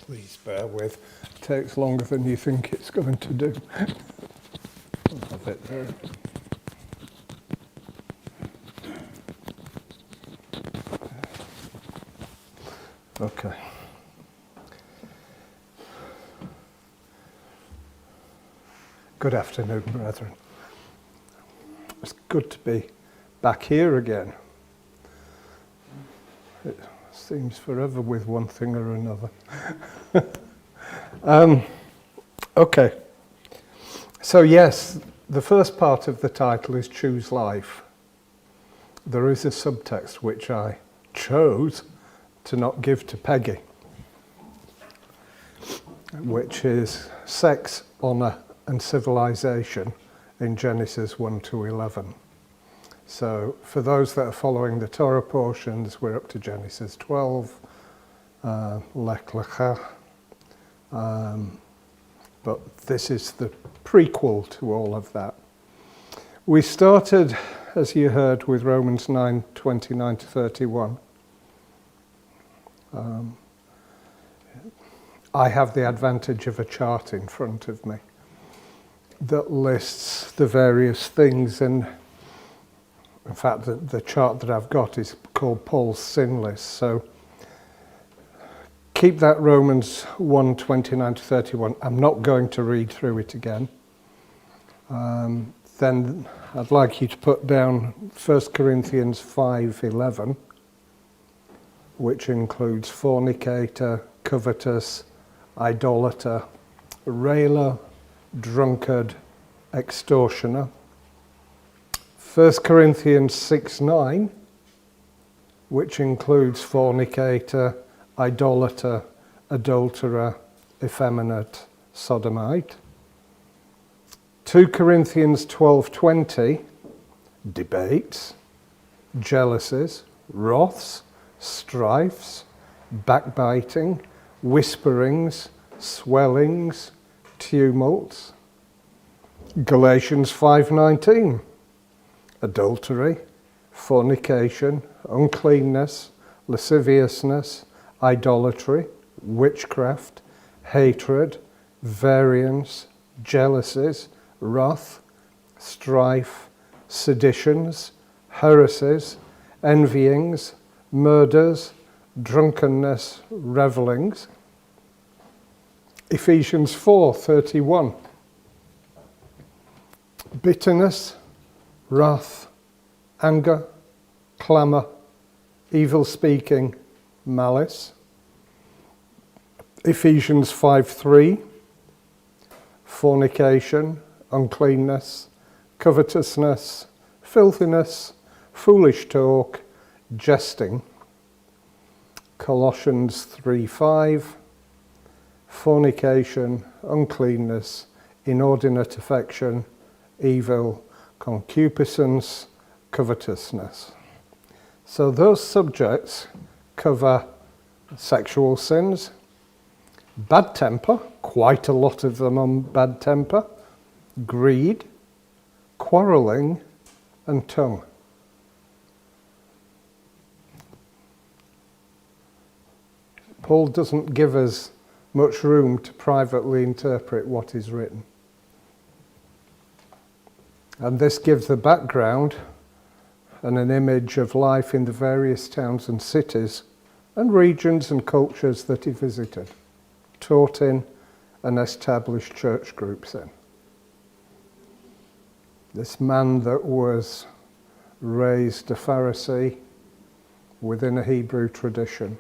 Please bear with. It takes longer than you think it's going to do. I'll have it there. Okay. Good afternoon, brethren. It's good to be back here again. It seems forever with one thing or another. Okay. So yes, the first part of the title is Choose Life. There is a subtext which I chose to not give to Peggy, which is sex, honour and civilization in Genesis 1 to 11. So for those that are following the Torah portions, we're up to Genesis 12, Lech Lecha, but this is the prequel to all of that. We started, as you heard, with Romans 9, 29 to 31. I have the advantage of a chart in front of me that lists the various things, and in fact the chart that I've got is called Paul's sin list. So keep that Romans 1, 29 to 31. I'm not going to read through it again. Then I'd like you to put down 1 Corinthians 5, 11, which includes fornicator, covetous, idolater, railer, drunkard, extortioner. 1 Corinthians 6, 9, which includes fornicator, idolater, adulterer, effeminate, sodomite. 2 Corinthians 12, 20, debates, jealousies, wraths, strifes, backbiting, whisperings, swellings, tumults. Galatians 5:19, adultery, fornication, uncleanness, lasciviousness, idolatry, witchcraft, hatred, variance, jealousies, wrath, strife, seditions, heresies, envyings, murders, drunkenness, revellings. Ephesians 4:31, bitterness, wrath, anger, clamour, evil speaking, malice. Ephesians 5:3, fornication, uncleanness, covetousness, filthiness, foolish talk, jesting. Colossians 3:5, fornication, uncleanness, inordinate affection, evil, concupiscence, covetousness. So those subjects cover sexual sins, bad temper, quite a lot of them on bad temper, greed, quarrelling, and tongue. Paul doesn't give us much room to privately interpret what is written. And this gives the background and an image of life in the various towns and cities and regions and cultures that he visited, taught in, and established church groups in. This man that was raised a Pharisee within a Hebrew tradition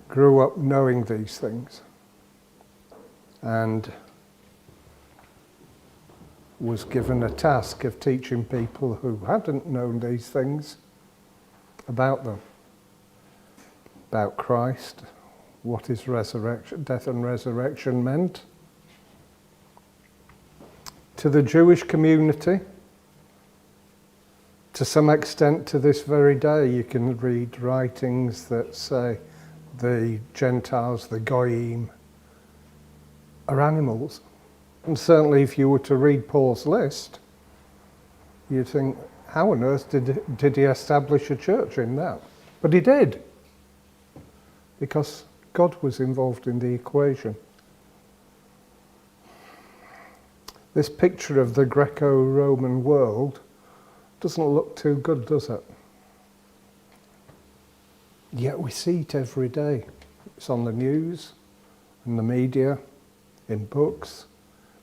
grew up knowing these things and was given a task of teaching people who hadn't known these things about them, about Christ, what his resurrection, death and resurrection meant. To the Jewish community, to some extent to this very day, you can read writings that say the Gentiles, the Goyim, are animals. And certainly if you were to read Paul's list, you'd think, how on earth did he establish a church in that? But he did, because God was involved in the equation. This picture of the Greco-Roman world doesn't look too good, does it? Yet we see it every day. It's on the news, in the media, in books.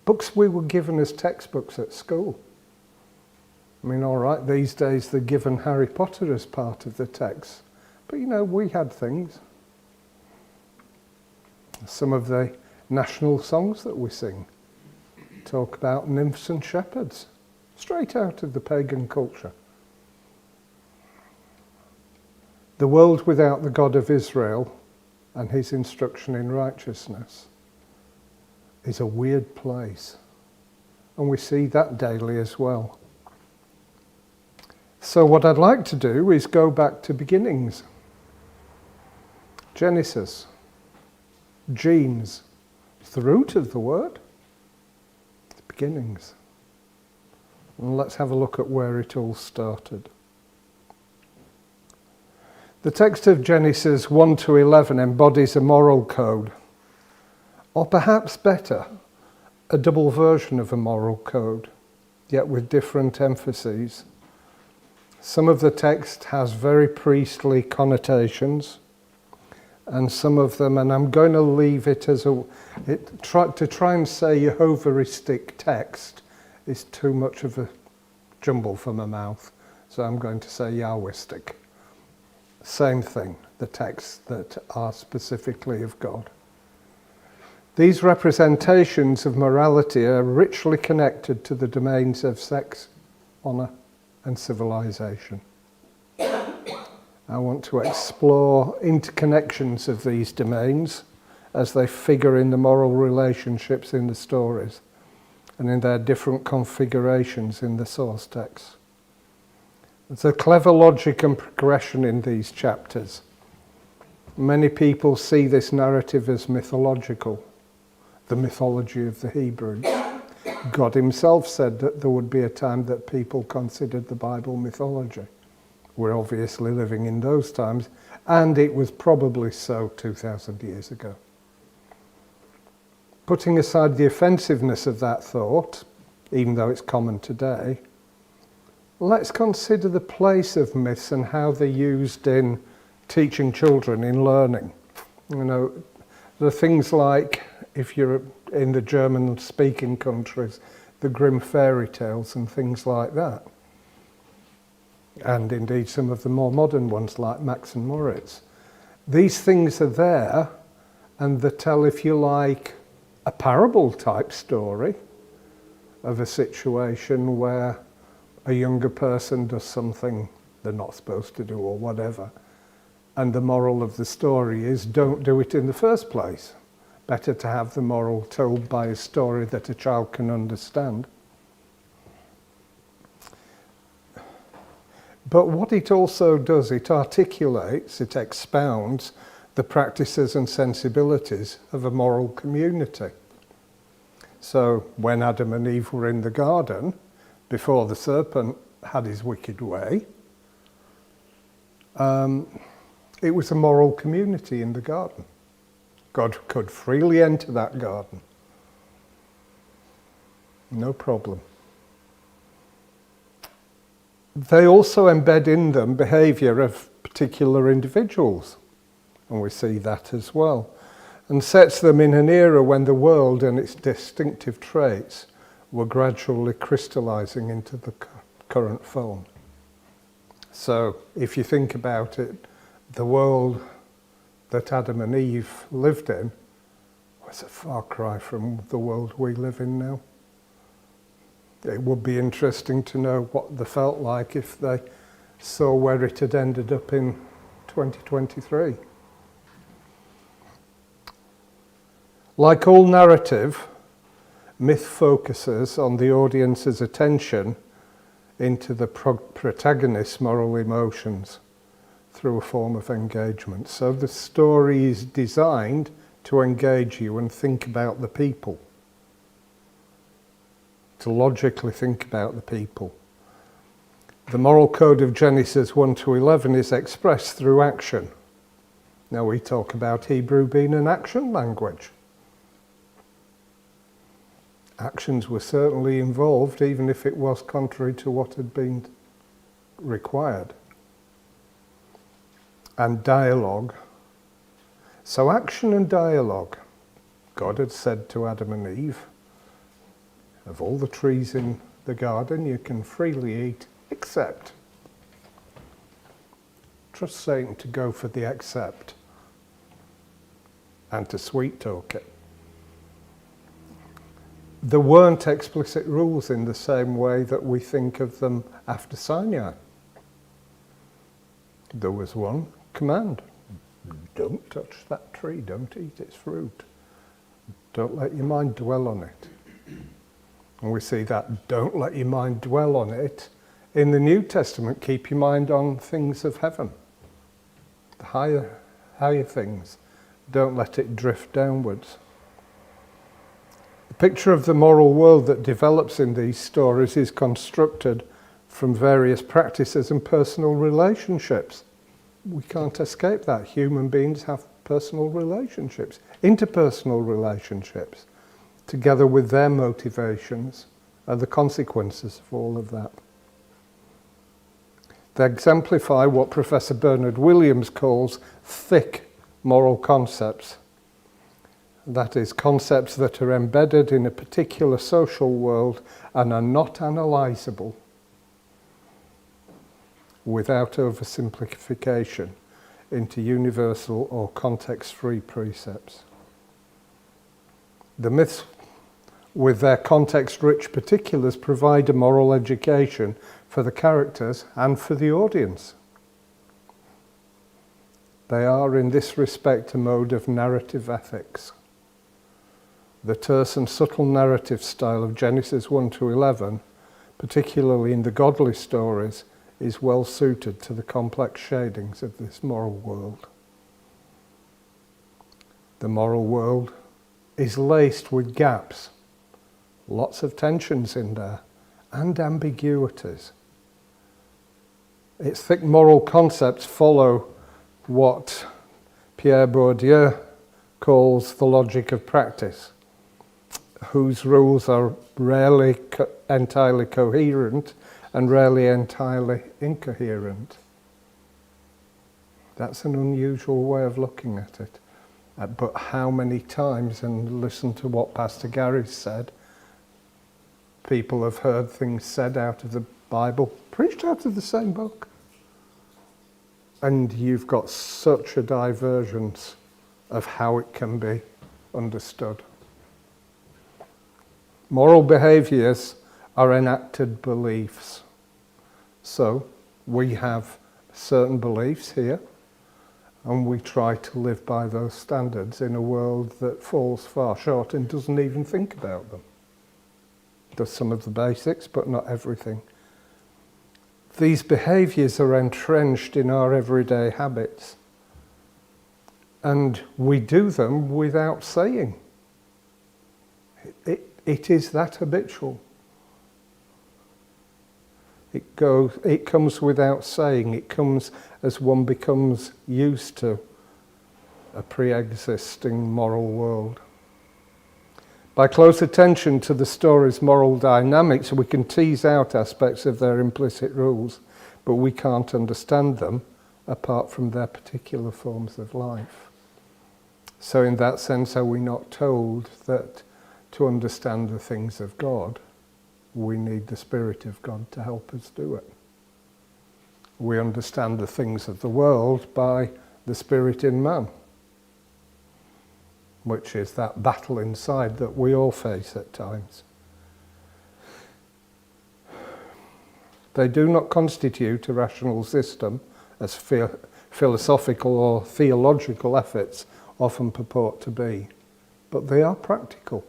Books we were given as textbooks at school. I mean, all right, these days they're given Harry Potter as part of the text. But you know, we had things. Some of the national songs that we sing talk about nymphs and shepherds, straight out of the pagan culture. The world without the God of Israel and his instruction in righteousness is a weird place. And we see that daily as well. So what I'd like to do is go back to beginnings. Genesis. Genes. It's the root of the word. It's beginnings. And let's have a look at where it all started. The text of Genesis 1 to 11 embodies a moral code, or perhaps better, a double version of a moral code, yet with different emphases. Some of the text has very priestly connotations, and some of them, and I'm going to leave it as to try and say Jehovahistic text is too much of a jumble for my mouth, so I'm going to say Yahwistic. Same thing, the texts that are specifically of God. These representations of morality are richly connected to the domains of sex, honour, and civilization. I want to explore interconnections of these domains as they figure in the moral relationships in the stories and in their different configurations in the source text. There's a clever logic and progression in these chapters. Many people see this narrative as mythological, the mythology of the Hebrews. God himself said that there would be a time that people considered the Bible mythology. We're obviously living in those times, and it was probably so 2,000 years ago. Putting aside the offensiveness of that thought, even though it's common today, let's consider the place of myths and how they're used in teaching children, in learning. You know, there are things like, if you're in the German-speaking countries, the Grimm fairy tales and things like that. And indeed some of the more modern ones like Max and Moritz. These things are there, and they tell, if you like, a parable type story of a situation where a younger person does something they're not supposed to do or whatever. And the moral of the story is, don't do it in the first place. Better to have the moral told by a story that a child can understand. But what it also does, it articulates, it expounds the practices and sensibilities of a moral community. So when Adam and Eve were in the garden, before the serpent had his wicked way, it was a moral community in the garden. God could freely enter that garden. No problem. They also embed in them behaviour of particular individuals, and we see that as well, and sets them in an era when the world and its distinctive traits were gradually crystallising into the current form. So if you think about it, the world that Adam and Eve lived in was a far cry from the world we live in now. It would be interesting to know what they felt like if they saw where it had ended up in 2023. Like all narrative, myth focuses on the audience's attention into the protagonist's moral emotions through a form of engagement. So the story is designed to engage you and think about the people, to logically think about the people. The moral code of Genesis 1 to 11 is expressed through action. Now we talk about Hebrew being an action language. Actions were certainly involved, even if it was contrary to what had been required. And dialogue. So action and dialogue. God had said to Adam and Eve, of all the trees in the garden you can freely eat, except. Trust Satan to go for the except and to sweet talk it. There weren't explicit rules in the same way that we think of them after Sinai. There was one command. Don't touch that tree, don't eat its fruit. Don't let your mind dwell on it. And we see that don't let your mind dwell on it. In the New Testament, keep your mind on things of heaven. The higher things. Don't let it drift downwards. The picture of the moral world that develops in these stories is constructed from various practices and personal relationships. We can't escape that. Human beings have personal relationships, interpersonal relationships, together with their motivations and the consequences of all of that. They exemplify what Professor Bernard Williams calls thick moral concepts. That is, concepts that are embedded in a particular social world and are not analysable without oversimplification into universal or context-free precepts. The myths, with their context-rich particulars, provide a moral education for the characters and for the audience. They are, in this respect, a mode of narrative ethics. The terse and subtle narrative style of Genesis 1 to 11, particularly in the godly stories, is well suited to the complex shadings of this moral world. The moral world is laced with gaps, lots of tensions in there, and ambiguities. Its thick moral concepts follow what Pierre Bourdieu calls the logic of practice, whose rules are rarely entirely coherent and rarely entirely incoherent. That's an unusual way of looking at it. But how many times, and listen to what Pastor Gary said, people have heard things said out of the Bible, preached out of the same book. And you've got such a divergence of how it can be understood. Moral behaviours are enacted beliefs. So we have certain beliefs here, and we try to live by those standards in a world that falls far short and doesn't even think about them. Does some of the basics, but not everything. These behaviours are entrenched in our everyday habits, and we do them without saying. It is that habitual. It comes without saying. It comes as one becomes used to a pre-existing moral world. By close attention to the story's moral dynamics, we can tease out aspects of their implicit rules, but we can't understand them apart from their particular forms of life. So in that sense, are we not told that to understand the things of God, we need the Spirit of God to help us do it? We understand the things of the world by the Spirit in man, which is that battle inside that we all face at times. They do not constitute a rational system, as philosophical or theological efforts often purport to be, but they are practical.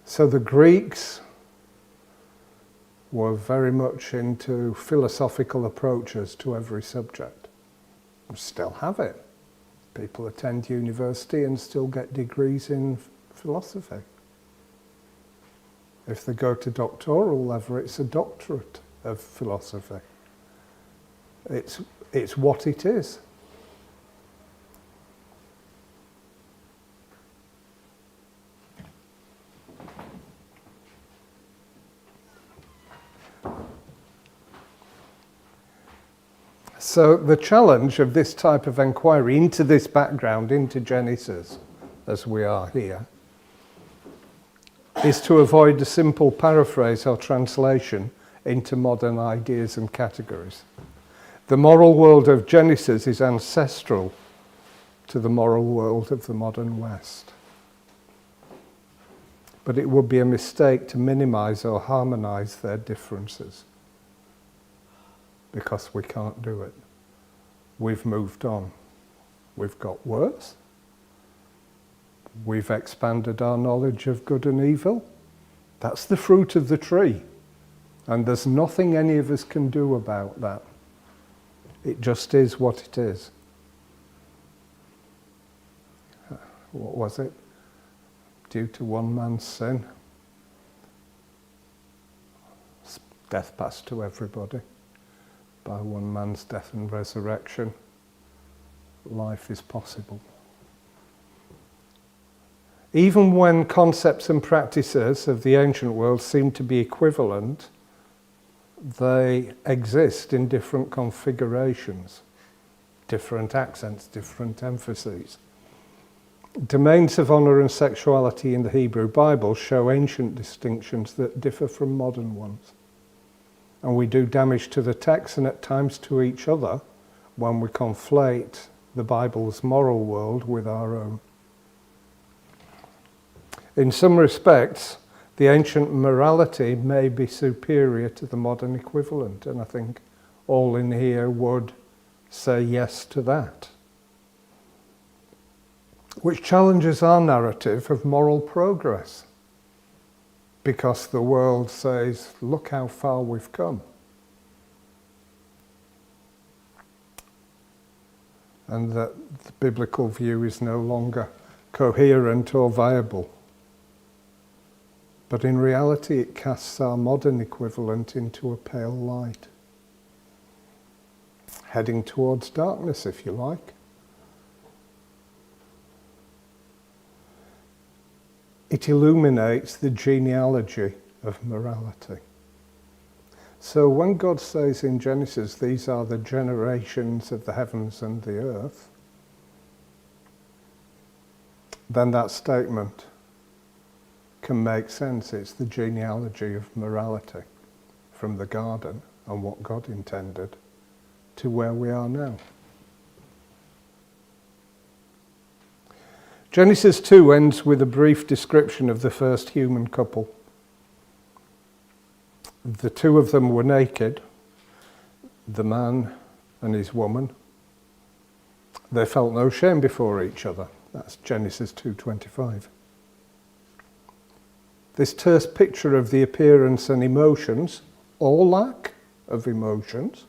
So the Greeks were very much into philosophical approaches to every subject. We still have it. People attend university and still get degrees in philosophy. If they go to doctoral level, it's a doctorate of philosophy. It's what it is. So the challenge of this type of inquiry into this background, into Genesis, as we are here, is to avoid a simple paraphrase or translation into modern ideas and categories. The moral world of Genesis is ancestral to the moral world of the modern West. But it would be a mistake to minimize or harmonize their differences, because we can't do it. We've moved on. We've got worse. We've expanded our knowledge of good and evil. That's the fruit of the tree. And there's nothing any of us can do about that. It just is what it is. What was it? Due to one man's sin, death passed to everybody. By one man's death and resurrection, life is possible. Even when concepts and practices of the ancient world seem to be equivalent, they exist in different configurations, different accents, different emphases. Domains of honour and sexuality in the Hebrew Bible show ancient distinctions that differ from modern ones. And we do damage to the text and at times to each other when we conflate the Bible's moral world with our own. In some respects, the ancient morality may be superior to the modern equivalent, and I think all in here would say yes to that. Which challenges our narrative of moral progress, because the world says, look how far we've come. And that the biblical view is no longer coherent or viable. But in reality, it casts our modern equivalent into a pale light, heading towards darkness, if you like. It illuminates the genealogy of morality. So when God says in Genesis, these are the generations of the heavens and the earth, then that statement can make sense. It's the genealogy of morality from the garden and what God intended to where we are now. Genesis 2 ends with a brief description of the first human couple. The two of them were naked, the man and his woman. They felt no shame before each other. That's Genesis 2:25. This terse picture of the appearance and emotions, or lack of emotions,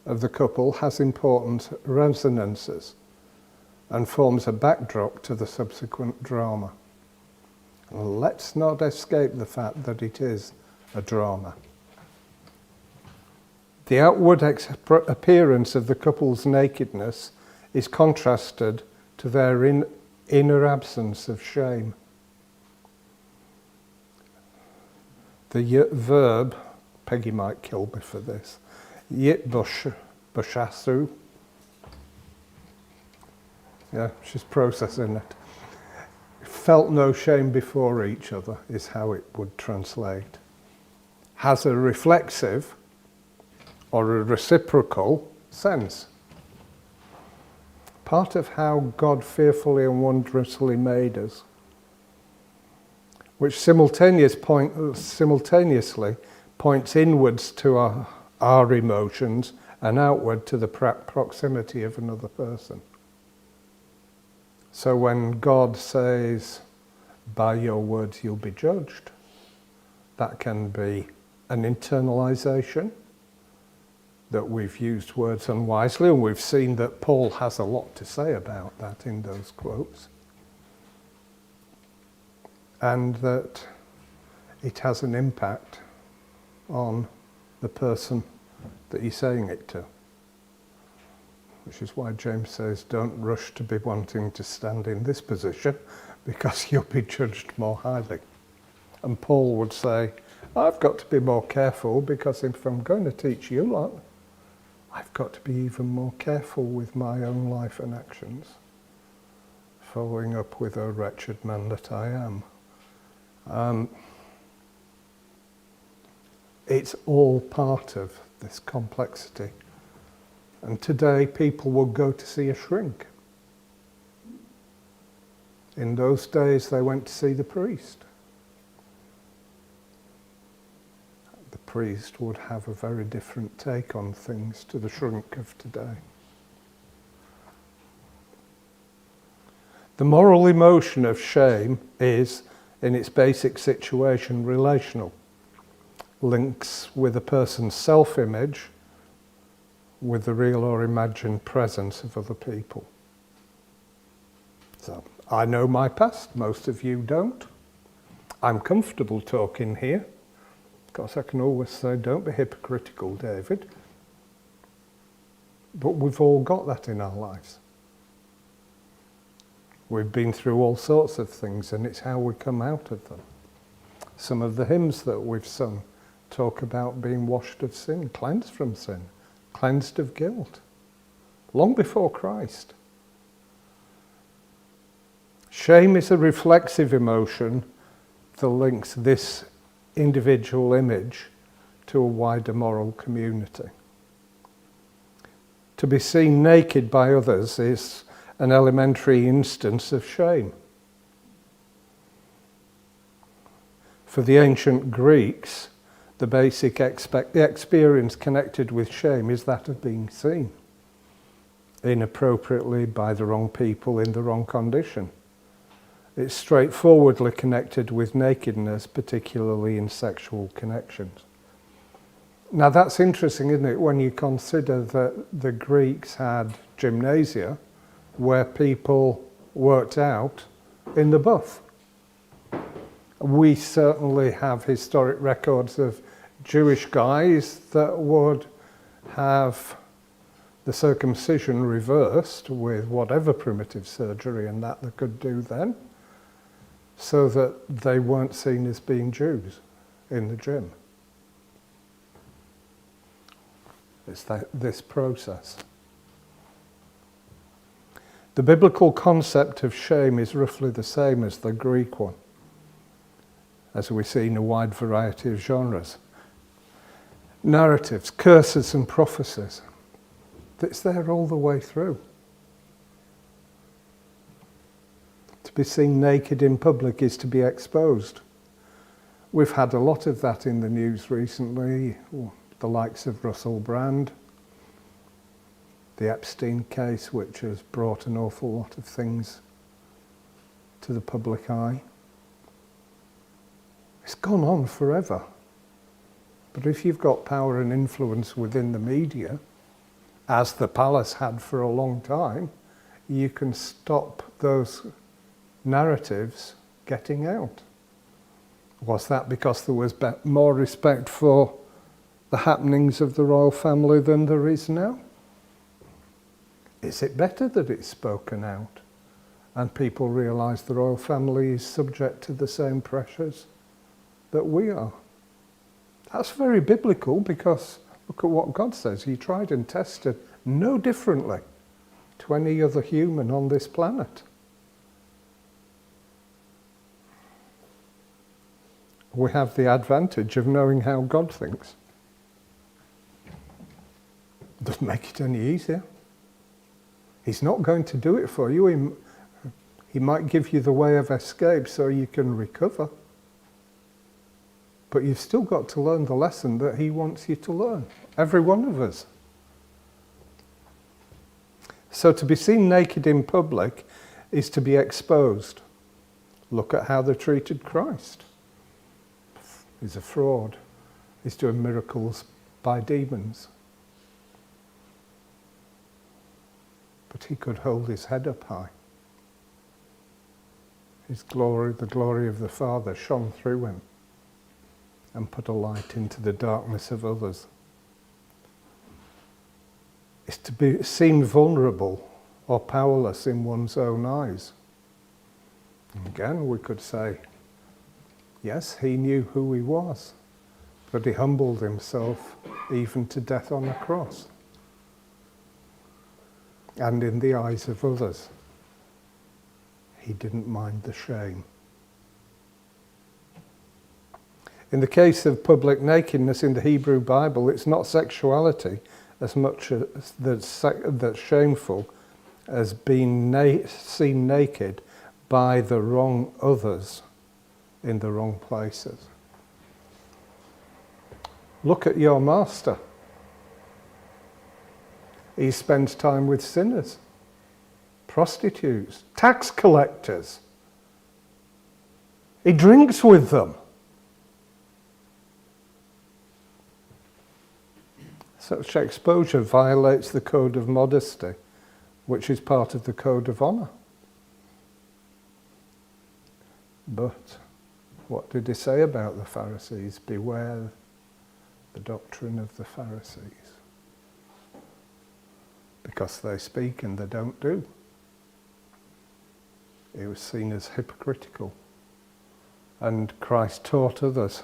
of the couple has important resonances and forms a backdrop to the subsequent drama. And let's not escape the fact that it is a drama. The outward appearance of the couple's nakedness is contrasted to their inner absence of shame. The verb, Peggy might kill me for this, yitbushasu, yeah, she's processing it. Felt no shame before each other is how it would translate. Has a reflexive or a reciprocal sense. Part of how God fearfully and wondrously made us, which simultaneously points inwards to our emotions and outward to the proximity of another person. So when God says, by your words you'll be judged, that can be an internalization, that we've used words unwisely, and we've seen that Paul has a lot to say about that in those quotes. And that it has an impact on the person that you're saying it to. Which is why James says, don't rush to be wanting to stand in this position, because you'll be judged more highly. And Paul would say, I've got to be more careful, because if I'm going to teach you lot, I've got to be even more careful with my own life and actions, following up with "O wretched man that I am." It's all part of this complexity. And today people will go to see a shrink. In those days they went to see the priest. The priest would have a very different take on things to the shrink of today. The moral emotion of shame is, in its basic situation, relational. Links with a person's self-image with the real or imagined presence of other people. So, I know my past, most of you don't. I'm comfortable talking here. Of course, I can always say, don't be hypocritical, David. But we've all got that in our lives. We've been through all sorts of things, and it's how we come out of them. Some of the hymns that we've sung talk about being washed of sin, cleansed from sin, cleansed of guilt, long before Christ. Shame is a reflexive emotion that links this individual image to a wider moral community. To be seen naked by others is an elementary instance of shame. For the ancient Greeks, the basic experience connected with shame is that of being seen inappropriately by the wrong people in the wrong condition. It's straightforwardly connected with nakedness, particularly in sexual connections. Now that's interesting, isn't it, when you consider that the Greeks had gymnasia where people worked out in the buff. We certainly have historic records of Jewish guys that would have the circumcision reversed with whatever primitive surgery and that they could do then, so that they weren't seen as being Jews in the gym. It's this process. The biblical concept of shame is roughly the same as the Greek one, as we see in a wide variety of genres. Narratives, curses and prophecies. It's there all the way through. To be seen naked in public is to be exposed. We've had a lot of that in the news recently, the likes of Russell Brand, the Epstein case, which has brought an awful lot of things to the public eye. It's gone on forever. But if you've got power and influence within the media, as the palace had for a long time, you can stop those narratives getting out. Was that because there was more respect for the happenings of the royal family than there is now? Is it better that it's spoken out and people realise the royal family is subject to the same pressures that we are? That's very biblical, because look at what God says. He tried and tested no differently to any other human on this planet. We have the advantage of knowing how God thinks. Doesn't make it any easier. He's not going to do it for you. He might give you the way of escape so you can recover. But you've still got to learn the lesson that he wants you to learn. Every one of us. So to be seen naked in public is to be exposed. Look at how they treated Christ. He's a fraud. He's doing miracles by demons. But he could hold his head up high. His glory, the glory of the Father, shone through him and put a light into the darkness of others. It's to be seen vulnerable or powerless in one's own eyes. And again, we could say, yes, he knew who he was, but he humbled himself even to death on a cross. and in the eyes of others. He didn't mind the shame. In the case of public nakedness in the Hebrew Bible, it's not sexuality as much as that's shameful as being seen naked by the wrong others in the wrong places. Look at your master. He spends time with sinners, prostitutes, tax collectors. He drinks with them. Such exposure violates the code of modesty, which is part of the code of honour. But what did he say about the Pharisees? Beware the doctrine of the Pharisees. Because they speak and they don't do. He was seen as hypocritical. And Christ taught others,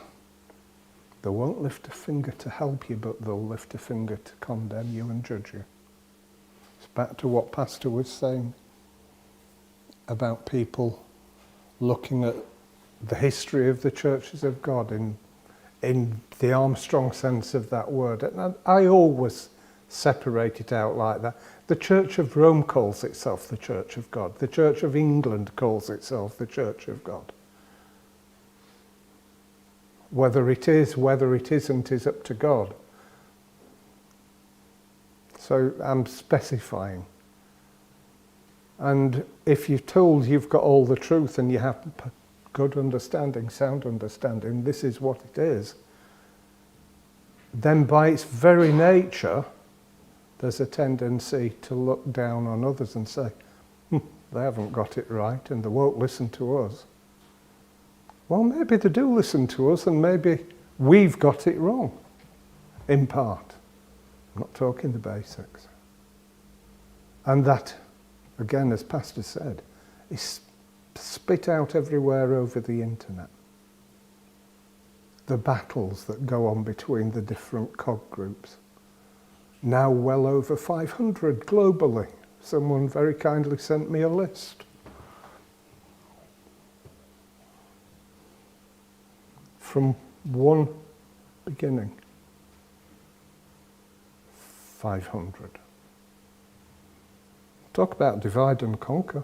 they won't lift a finger to help you, but they'll lift a finger to condemn you and judge you. It's back to what Pastor was saying about people looking at the history of the churches of God in the Armstrong sense of that word. And I always separate it out like that. The Church of Rome calls itself the Church of God. The Church of England calls itself the Church of God. Whether it is, whether it isn't, is up to God. So I'm specifying. And if you're told you've got all the truth and you have good understanding, sound understanding, this is what it is, then by its very nature, there's a tendency to look down on others and say, they haven't got it right and they won't listen to us. Well, maybe they do listen to us and maybe we've got it wrong, in part. I'm not talking the basics. And that, again, as Pastor said, is spit out everywhere over the internet. The battles that go on between the different cog groups. Now well over 500 globally. Someone very kindly sent me a list. From one beginning, 500. Talk about divide and conquer.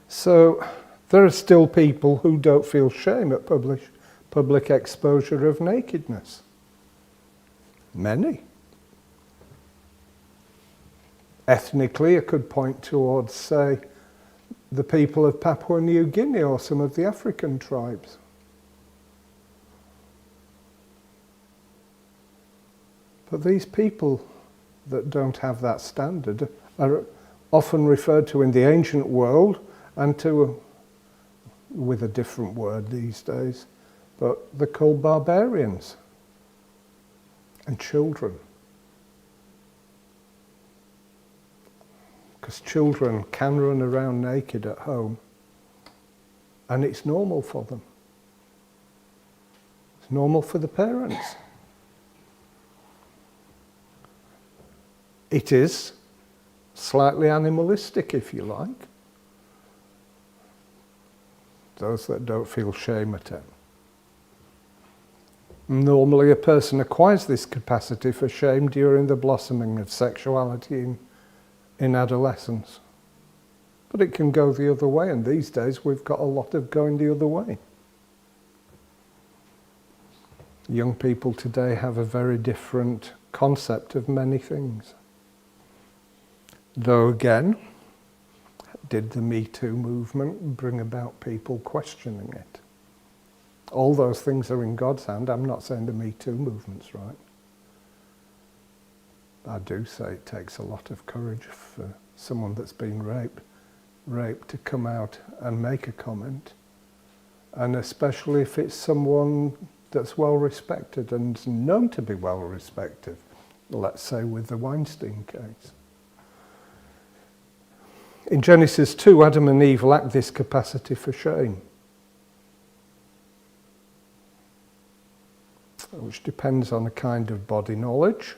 So there are still people who don't feel shame at public exposure of nakedness. Many. Ethnically, I could point towards, say, the people of Papua New Guinea or some of the African tribes. But these people that don't have that standard are often referred to in the ancient world and with a different word these days, but they're called barbarians and children. Because children can run around naked at home and it's normal for them. It's normal for the parents. It is slightly animalistic, if you like. Those that don't feel shame at it. Normally a person acquires this capacity for shame during the blossoming of sexuality in adolescence. But it can go the other way, and these days we've got a lot of going the other way. Young people today have a very different concept of many things. Though again, did the Me Too movement bring about people questioning it? All those things are in God's hand. I'm not saying the Me Too movement's right. I do say it takes a lot of courage for someone that's been raped to come out and make a comment. And especially if it's someone that's well respected and known to be well respected. Let's say with the Weinstein case. In Genesis 2, Adam and Eve lacked this capacity for shame. which depends on a kind of body knowledge,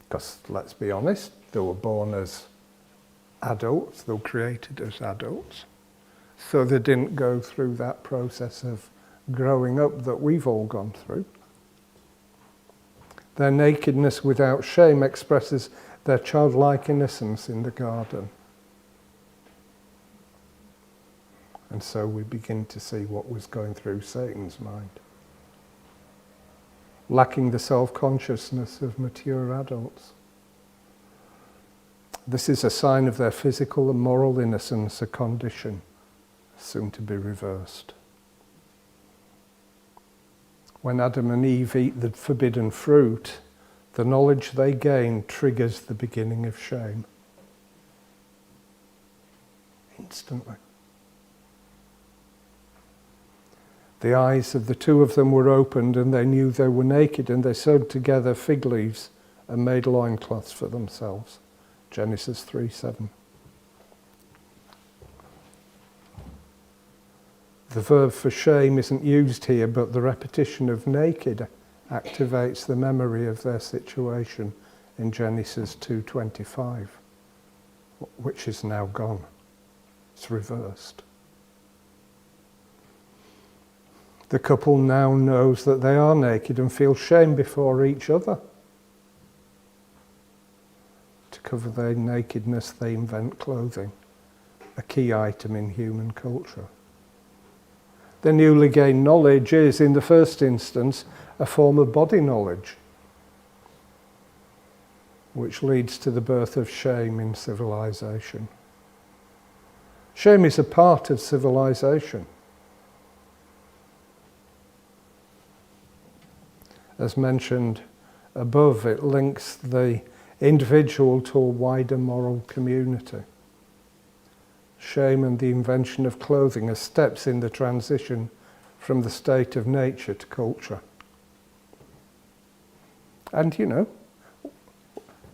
because let's be honest, they were born as adults, they were created as adults, so they didn't go through that process of growing up that we've all gone through. Their nakedness without shame expresses their childlike innocence in the garden. And so we begin to see what was going through Satan's mind. Lacking the self-consciousness of mature adults. This is a sign of their physical and moral innocence, a condition soon to be reversed. When Adam and Eve eat the forbidden fruit, the knowledge they gain triggers the beginning of shame. Instantly. The eyes of the two of them were opened, and they knew they were naked, and they sewed together fig leaves and made loincloths for themselves. Genesis 3:7. The verb for shame isn't used here, but the repetition of naked activates the memory of their situation in Genesis 2:25, which is now gone. It's reversed. The couple now knows that they are naked and feel shame before each other. To cover their nakedness, they invent clothing, a key item in human culture. The newly gained knowledge is, in the first instance, a form of body knowledge, which leads to the birth of shame in civilization. Shame is a part of civilization. As mentioned above, it links the individual to a wider moral community. Shame and the invention of clothing are steps in the transition from the state of nature to culture. And you know,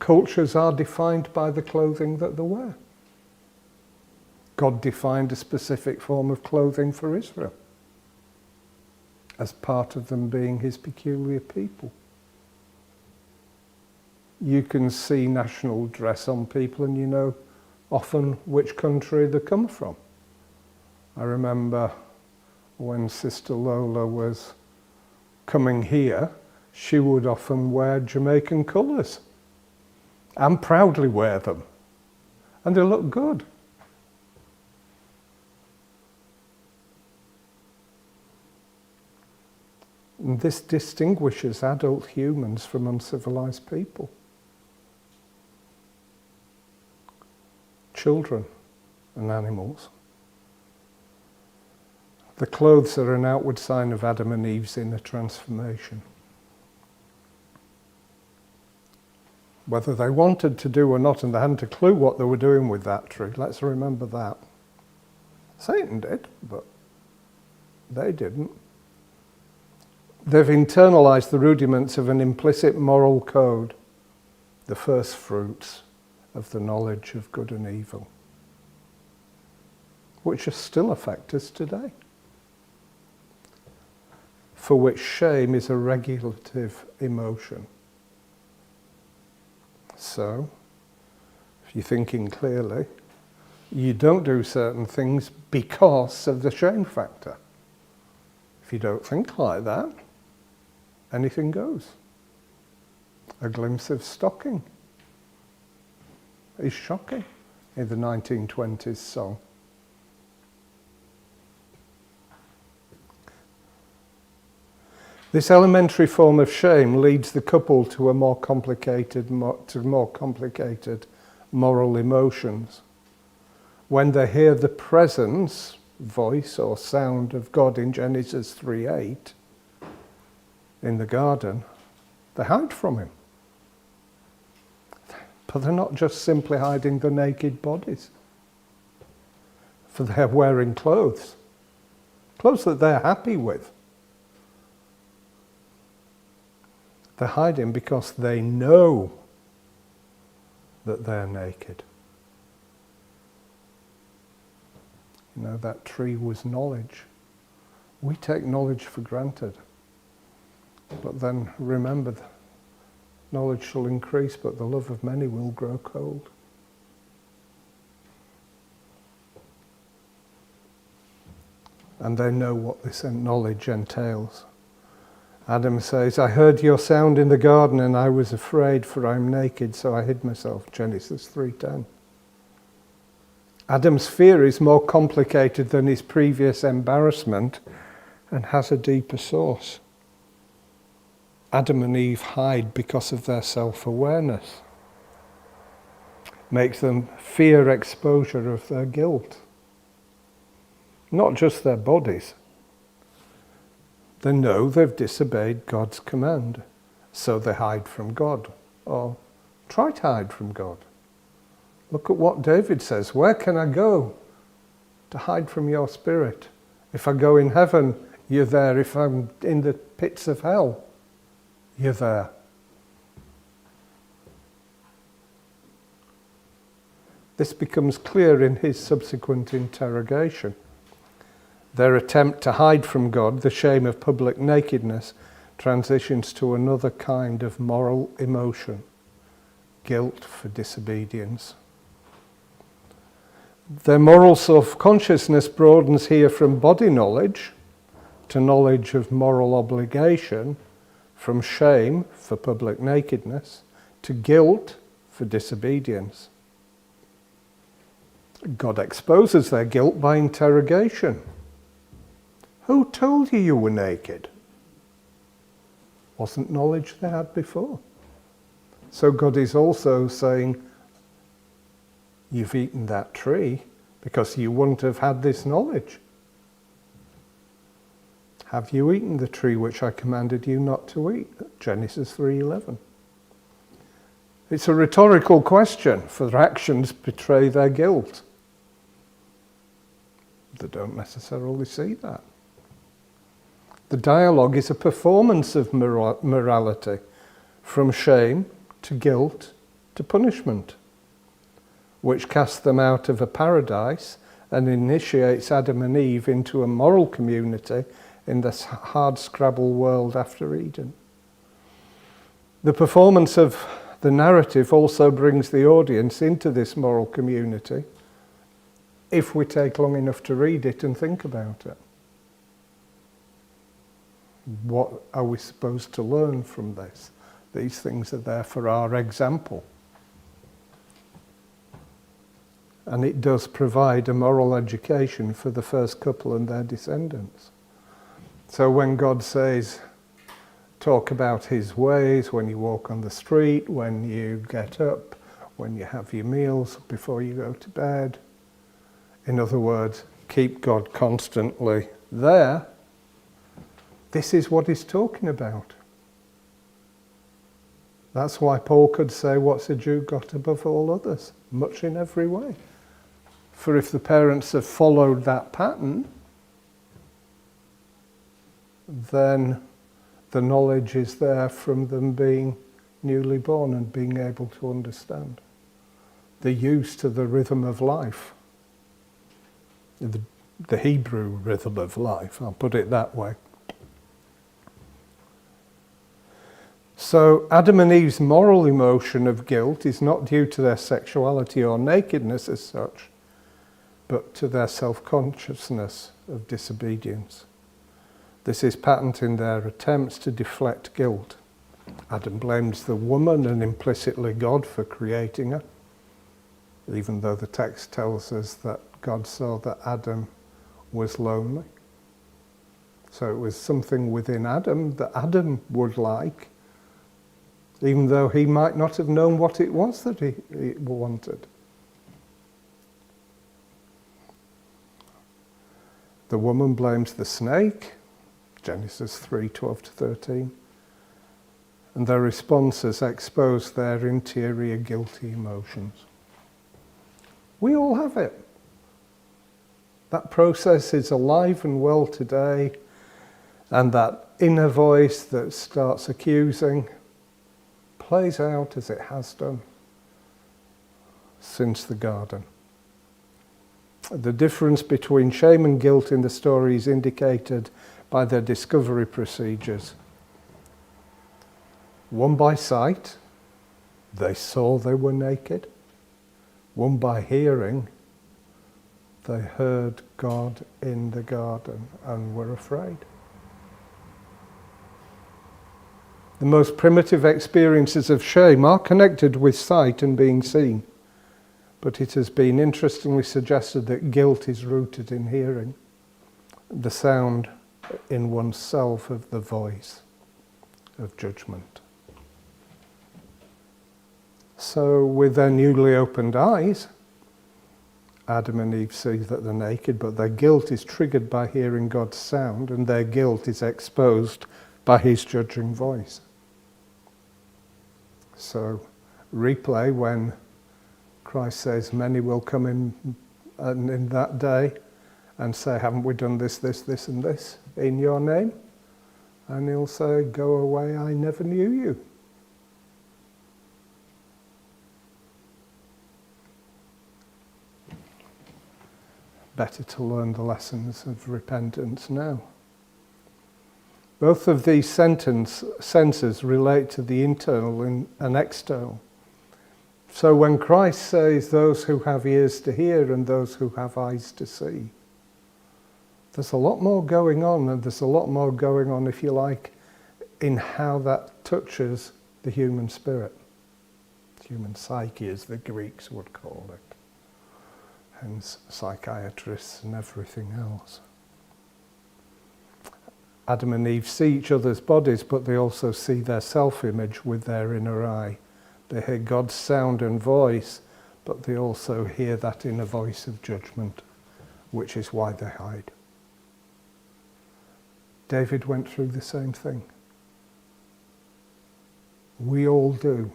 cultures are defined by the clothing that they wear. God defined a specific form of clothing for Israel, as part of them being his peculiar people. You can see national dress on people and you know often which country they come from. I remember when Sister Lola was coming here, she would often wear Jamaican colours and proudly wear them, and they look good. And this distinguishes adult humans from uncivilized people. Children and animals. The clothes are an outward sign of Adam and Eve's inner transformation. Whether they wanted to do or not, and they hadn't a clue what they were doing with that tree, let's remember that. Satan did, but they didn't. They've internalized the rudiments of an implicit moral code, the first fruits of the knowledge of good and evil, which still affect us today, for which shame is a regulative emotion. So, if you're thinking clearly, you don't do certain things because of the shame factor. If you don't think like that, anything goes. A glimpse of stocking is shocking in the 1920s song. This elementary form of shame leads the couple to a more complicated moral emotions. When they hear the presence, voice or sound of God in Genesis 3:8 in the garden, they hide from him. But they're not just simply hiding their naked bodies, for they're wearing clothes that they're happy with. They're hiding because they know that they're naked. You know, that tree was knowledge. We take knowledge for granted. But then remember, knowledge shall increase, but the love of many will grow cold. And they know what this knowledge entails. Adam says, I heard your sound in the garden and I was afraid, for I am naked, so I hid myself. Genesis 3:10. Adam's fear is more complicated than his previous embarrassment and has a deeper source. Adam and Eve hide because of their self-awareness. Makes them fear exposure of their guilt. Not just their bodies. They know they've disobeyed God's command, so they hide from God, or try to hide from God. Look at what David says, where can I go to hide from your spirit? If I go in heaven, you're there. If I'm in the pits of hell, you're there. This becomes clear in his subsequent interrogation. Their attempt to hide from God, the shame of public nakedness, transitions to another kind of moral emotion, guilt for disobedience. Their moral self-consciousness broadens here from body knowledge to knowledge of moral obligation, from shame for public nakedness to guilt for disobedience. God exposes their guilt by interrogation. Who told you you were naked? Wasn't knowledge they had before. So God is also saying, you've eaten that tree because you wouldn't have had this knowledge. Have you eaten the tree which I commanded you not to eat? Genesis 3:11. It's a rhetorical question, for their actions betray their guilt. They don't necessarily see that. The dialogue is a performance of morality, from shame to guilt to punishment, which casts them out of a paradise and initiates Adam and Eve into a moral community in this hard-scrabble world after Eden. The performance of the narrative also brings the audience into this moral community if we take long enough to read it and think about it. What are we supposed to learn from this? These things are there for our example. And it does provide a moral education for the first couple and their descendants. So when God says, talk about his ways, when you walk on the street, when you get up, when you have your meals, before you go to bed. In other words, keep God constantly there. This is what he's talking about. That's why Paul could say, what's a Jew got above all others? Much in every way. For if the parents have followed that pattern, then the knowledge is there from them being newly born and being able to understand. They're used to the rhythm of life. The Hebrew rhythm of life, I'll put it that way. So Adam and Eve's moral emotion of guilt is not due to their sexuality or nakedness as such, but to their self-consciousness of disobedience. This is patent in their attempts to deflect guilt. Adam blames the woman and implicitly God for creating her, even though the text tells us that God saw that Adam was lonely. So it was something within Adam that Adam would like, even though he might not have known what it was that he wanted. The woman blames the snake, Genesis 3:12-13, and their responses expose their interior guilty emotions. We all have it. That process is alive and well today, and that inner voice that starts accusing plays out as it has done since the garden. The difference between shame and guilt in the story is indicated by their discovery procedures. One by sight, they saw they were naked. One by hearing, they heard God in the garden and were afraid. The most primitive experiences of shame are connected with sight and being seen, but it has been interestingly suggested that guilt is rooted in hearing, the sound in oneself of the voice of judgment. So with their newly opened eyes, Adam and Eve see that they're naked, but their guilt is triggered by hearing God's sound, and their guilt is exposed by his judging voice. So replay when Christ says, many will come in that day and say, haven't we done this, this and this in your name? And he'll say, go away, I never knew you. Better to learn the lessons of repentance now. Both of these senses relate to the internal and external. So when Christ says those who have ears to hear and those who have eyes to see, there's a lot more going on, and there's a lot more going on, if you like, in how that touches the human spirit. Human psyche, as the Greeks would call it. Hence psychiatrists and everything else. Adam and Eve see each other's bodies, but they also see their self-image with their inner eye. They hear God's sound and voice, but they also hear that inner voice of judgment, which is why they hide. David went through the same thing. We all do.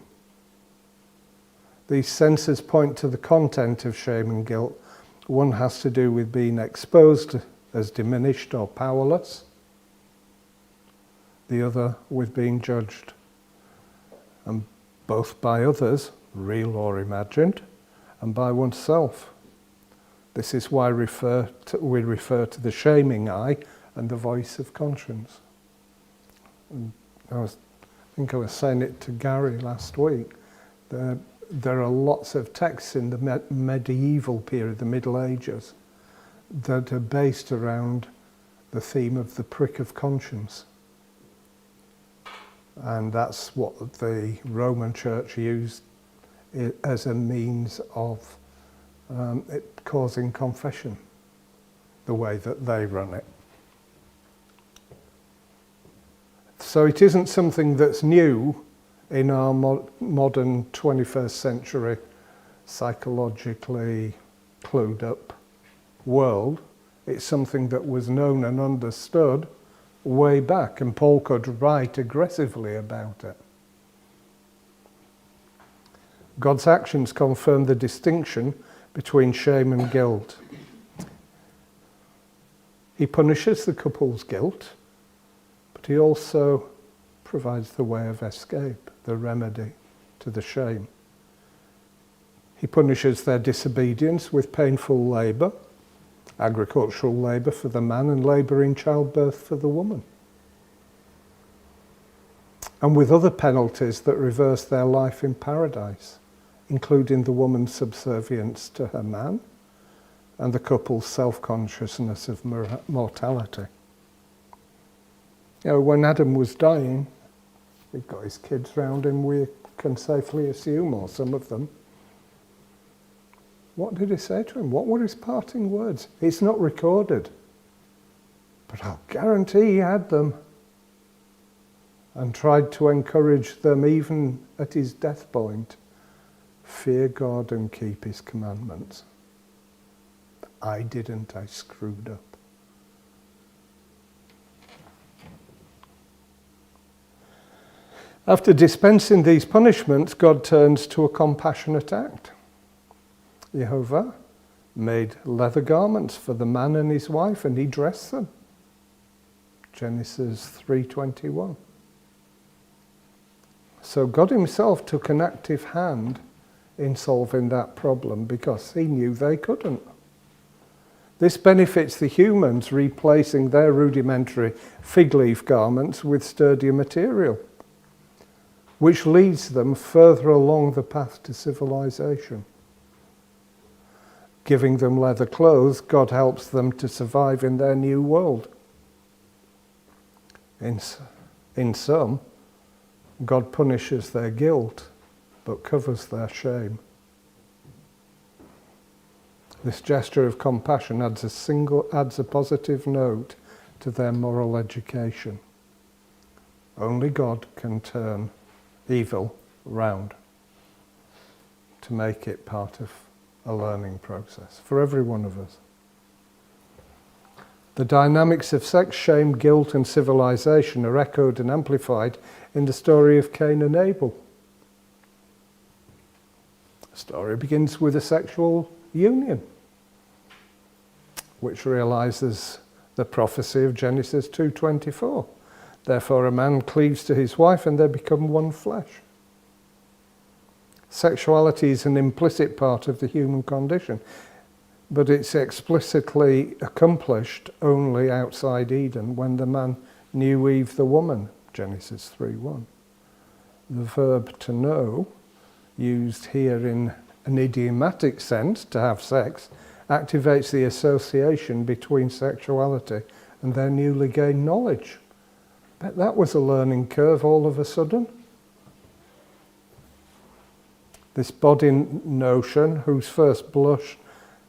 These senses point to the content of shame and guilt. One has to do with being exposed as diminished or powerless. The other with being judged, and both by others, real or imagined, and by oneself. This is why we refer to the shaming eye and the voice of conscience. And I think I was saying it to Gary last week. There are lots of texts in the medieval period, the Middle Ages, that are based around the theme of the prick of conscience. And that's what the Roman Church used as a means of it causing confession, the way that they run it. So it isn't something that's new in our modern 21st century psychologically clued up world. It's something that was known and understood way back, and Paul could write aggressively about it. God's actions confirm the distinction between shame and guilt. He punishes the couple's guilt, but he also provides the way of escape, the remedy to the shame. He punishes their disobedience with painful labour, agricultural labour for the man and labour in childbirth for the woman, and with other penalties that reverse their life in paradise, including the woman's subservience to her man and the couple's self-consciousness of mortality. You know, when Adam was dying, he'd got his kids round him, we can safely assume, or some of them. What did he say to him? What were his parting words? It's not recorded, but I'll guarantee he had them, and tried to encourage them even at his death point. Fear God and keep his commandments. I didn't, I screwed up. After dispensing these punishments, God turns to a compassionate act. Jehovah made leather garments for the man and his wife, and he dressed them. Genesis 3:21. So God himself took an active hand in solving that problem because he knew they couldn't. This benefits the humans, replacing their rudimentary fig leaf garments with sturdier material. which leads them further along the path to civilization. Giving them leather clothes, God helps them to survive in their new world. In some, God punishes their guilt, but covers their shame. This gesture of compassion adds a positive note to their moral education. Only God can turn evil round to make it part of a learning process for every one of us. The dynamics of sex, shame, guilt and civilization are echoed and amplified in the story of Cain and Abel. The story begins with a sexual union, which realizes the prophecy of Genesis 2:24. Therefore a man cleaves to his wife and they become one flesh. Sexuality is an implicit part of the human condition, but it's explicitly accomplished only outside Eden when the man knew Eve the woman, Genesis 3:1. The verb to know, used here in an idiomatic sense, to have sex, activates the association between sexuality and their newly gained knowledge. Bet that was a learning curve all of a sudden. This body notion, whose first blush,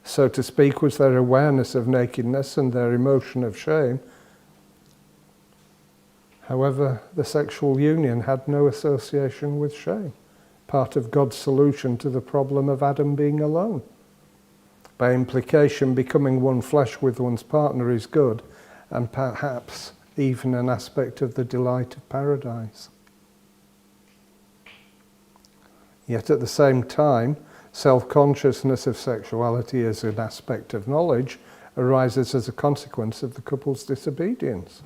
so to speak, was their awareness of nakedness and their emotion of shame. However, the sexual union had no association with shame, part of God's solution to the problem of Adam being alone. By implication, becoming one flesh with one's partner is good, and perhaps even an aspect of the delight of paradise. Yet at the same time, self-consciousness of sexuality as an aspect of knowledge arises as a consequence of the couple's disobedience.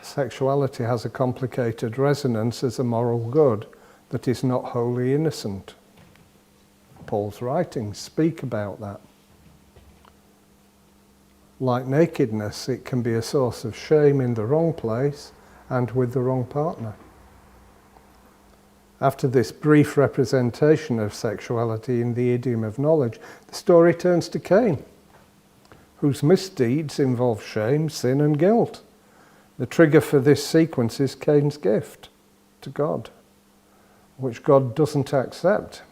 Sexuality has a complicated resonance as a moral good that is not wholly innocent. Paul's writings speak about that. Like nakedness, it can be a source of shame in the wrong place and with the wrong partner. After this brief representation of sexuality in the idiom of knowledge, the story turns to Cain, whose misdeeds involve shame, sin and guilt. The trigger for this sequence is Cain's gift to God, which God doesn't accept,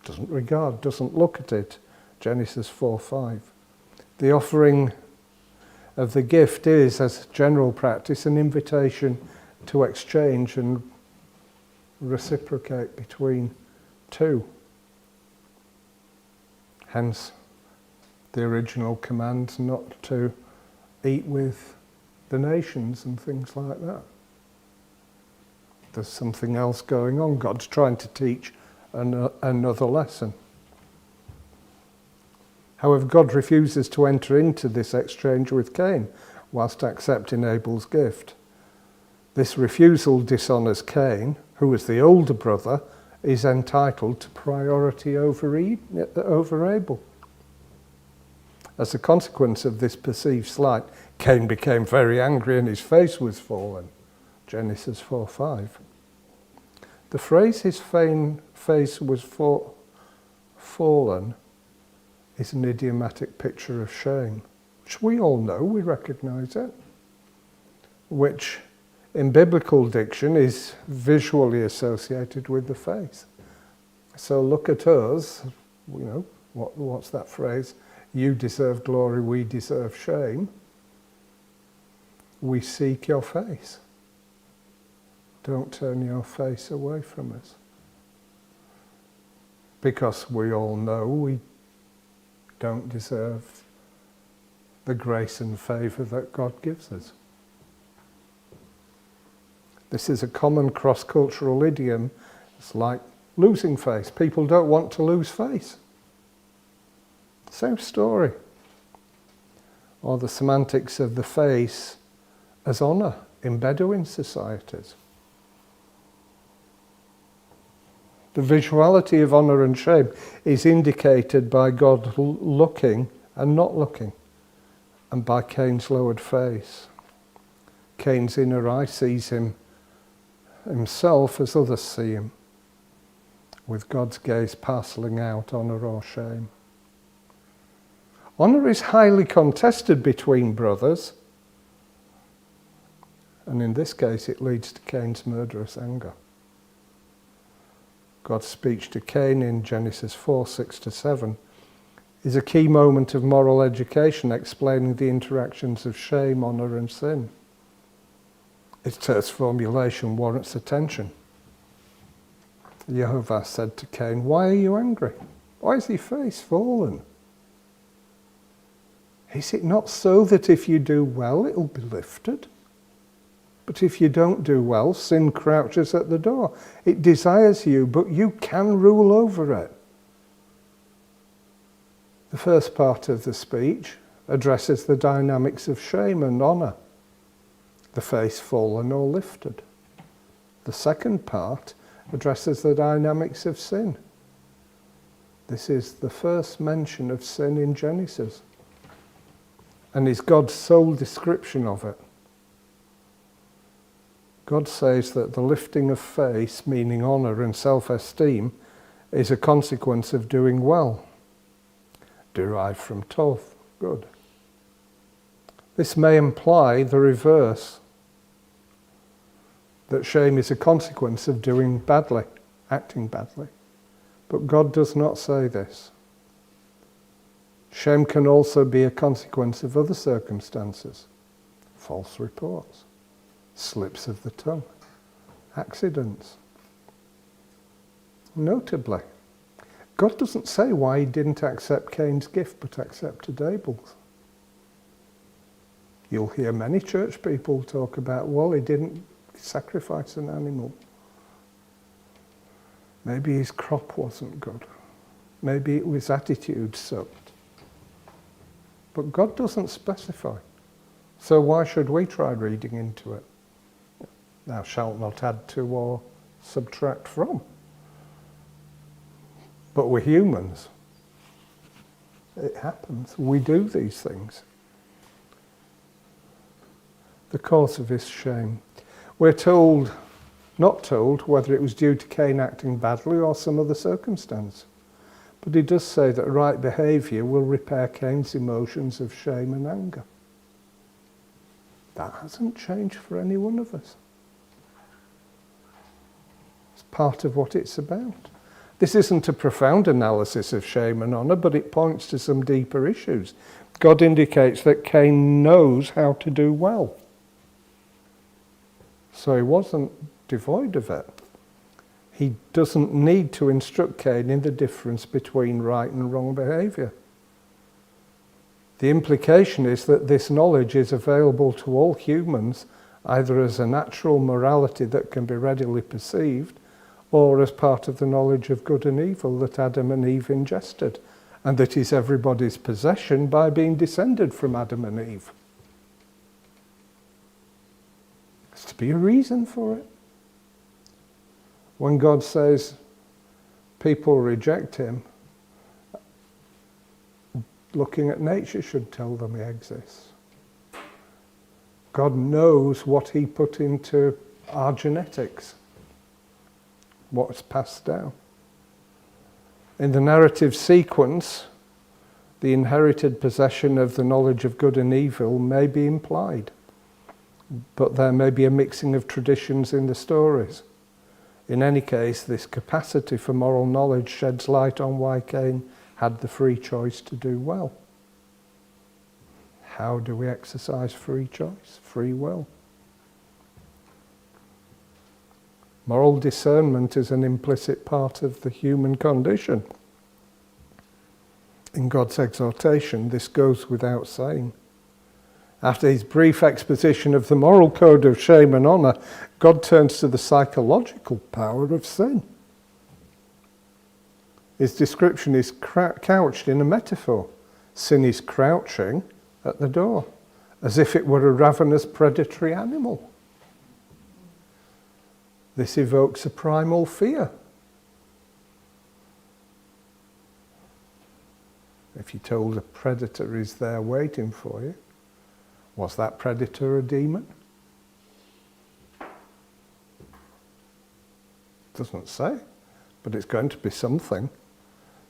doesn't regard, doesn't look at it. Genesis 4:5. The offering of the gift is, as general practice, an invitation to exchange and reciprocate between two. Hence the original command not to eat with the nations and things like that. There's something else going on. God's trying to teach another lesson. However, God refuses to enter into this exchange with Cain whilst accepting Abel's gift. This refusal dishonours Cain, who as the older brother is entitled to priority over Abel. As a consequence of this perceived slight, Cain became very angry and his face was fallen. Genesis 4:5. The phrase his face was fallen is an idiomatic picture of shame, which we all know, we recognise it, which in biblical diction is visually associated with the face. So look at us, you know, what's that phrase? You deserve glory, we deserve shame. We seek your face. Don't turn your face away from us. Because we all know we don't deserve the grace and favour that God gives us. This is a common cross-cultural idiom. It's like losing face. People don't want to lose face. Same story. Or the semantics of the face as honour in Bedouin societies. The visuality of honour and shame is indicated by God looking and not looking, and by Cain's lowered face. Cain's inner eye sees him himself as others see him, with God's gaze parcelling out honour or shame. Honour is highly contested between brothers, and in this case it leads to Cain's murderous anger. God's speech to Cain in Genesis 4:6-7 is a key moment of moral education, explaining the interactions of shame, honour and sin. Its terse formulation warrants attention. Jehovah said to Cain, "Why are you angry? Why is your face fallen? Is it not so that if you do well, it will be lifted? But if you don't do well, sin crouches at the door. It desires you, but you can rule over it." The first part of the speech addresses the dynamics of shame and honour, the face fallen or lifted. The second part addresses the dynamics of sin. This is the first mention of sin in Genesis, and is God's sole description of it. God says that the lifting of face, meaning honour and self-esteem, is a consequence of doing well, derived from tov, good. This may imply the reverse, that shame is a consequence of doing badly, acting badly. But God does not say this. Shame can also be a consequence of other circumstances, false reports, slips of the tongue, accidents. Notably, God doesn't say why he didn't accept Cain's gift but accepted Abel's. You'll hear many church people talk about, well, he didn't sacrifice an animal. Maybe his crop wasn't good. Maybe it was attitude soaked. But God doesn't specify. So why should we try reading into it? Thou shalt not add to or subtract from. But we're humans. It happens. We do these things. The cause of his shame. We're not told whether it was due to Cain acting badly or some other circumstance. But he does say that right behaviour will repair Cain's emotions of shame and anger. That hasn't changed for any one of us. It's part of what it's about. This isn't a profound analysis of shame and honour, but it points to some deeper issues. God indicates that Cain knows how to do well. So he wasn't devoid of it. He doesn't need to instruct Cain in the difference between right and wrong behaviour. The implication is that this knowledge is available to all humans, either as a natural morality that can be readily perceived, or as part of the knowledge of good and evil that Adam and Eve ingested, and that is everybody's possession by being descended from Adam and Eve. There's to be a reason for it. When God says people reject him, looking at nature should tell them he exists. God knows what he put into our genetics, what's passed down. In the narrative sequence, the inherited possession of the knowledge of good and evil may be implied, but there may be a mixing of traditions in the stories. In any case, this capacity for moral knowledge sheds light on why Cain had the free choice to do well. How do we exercise free choice, free will? Moral discernment is an implicit part of the human condition. In God's exhortation, this goes without saying. After his brief exposition of the moral code of shame and honour, God turns to the psychological power of sin. His description is couched in a metaphor. Sin is crouching at the door, as if it were a ravenous predatory animal. This evokes a primal fear. If you're told a predator is there waiting for you, was that predator a demon? Doesn't say, but it's going to be something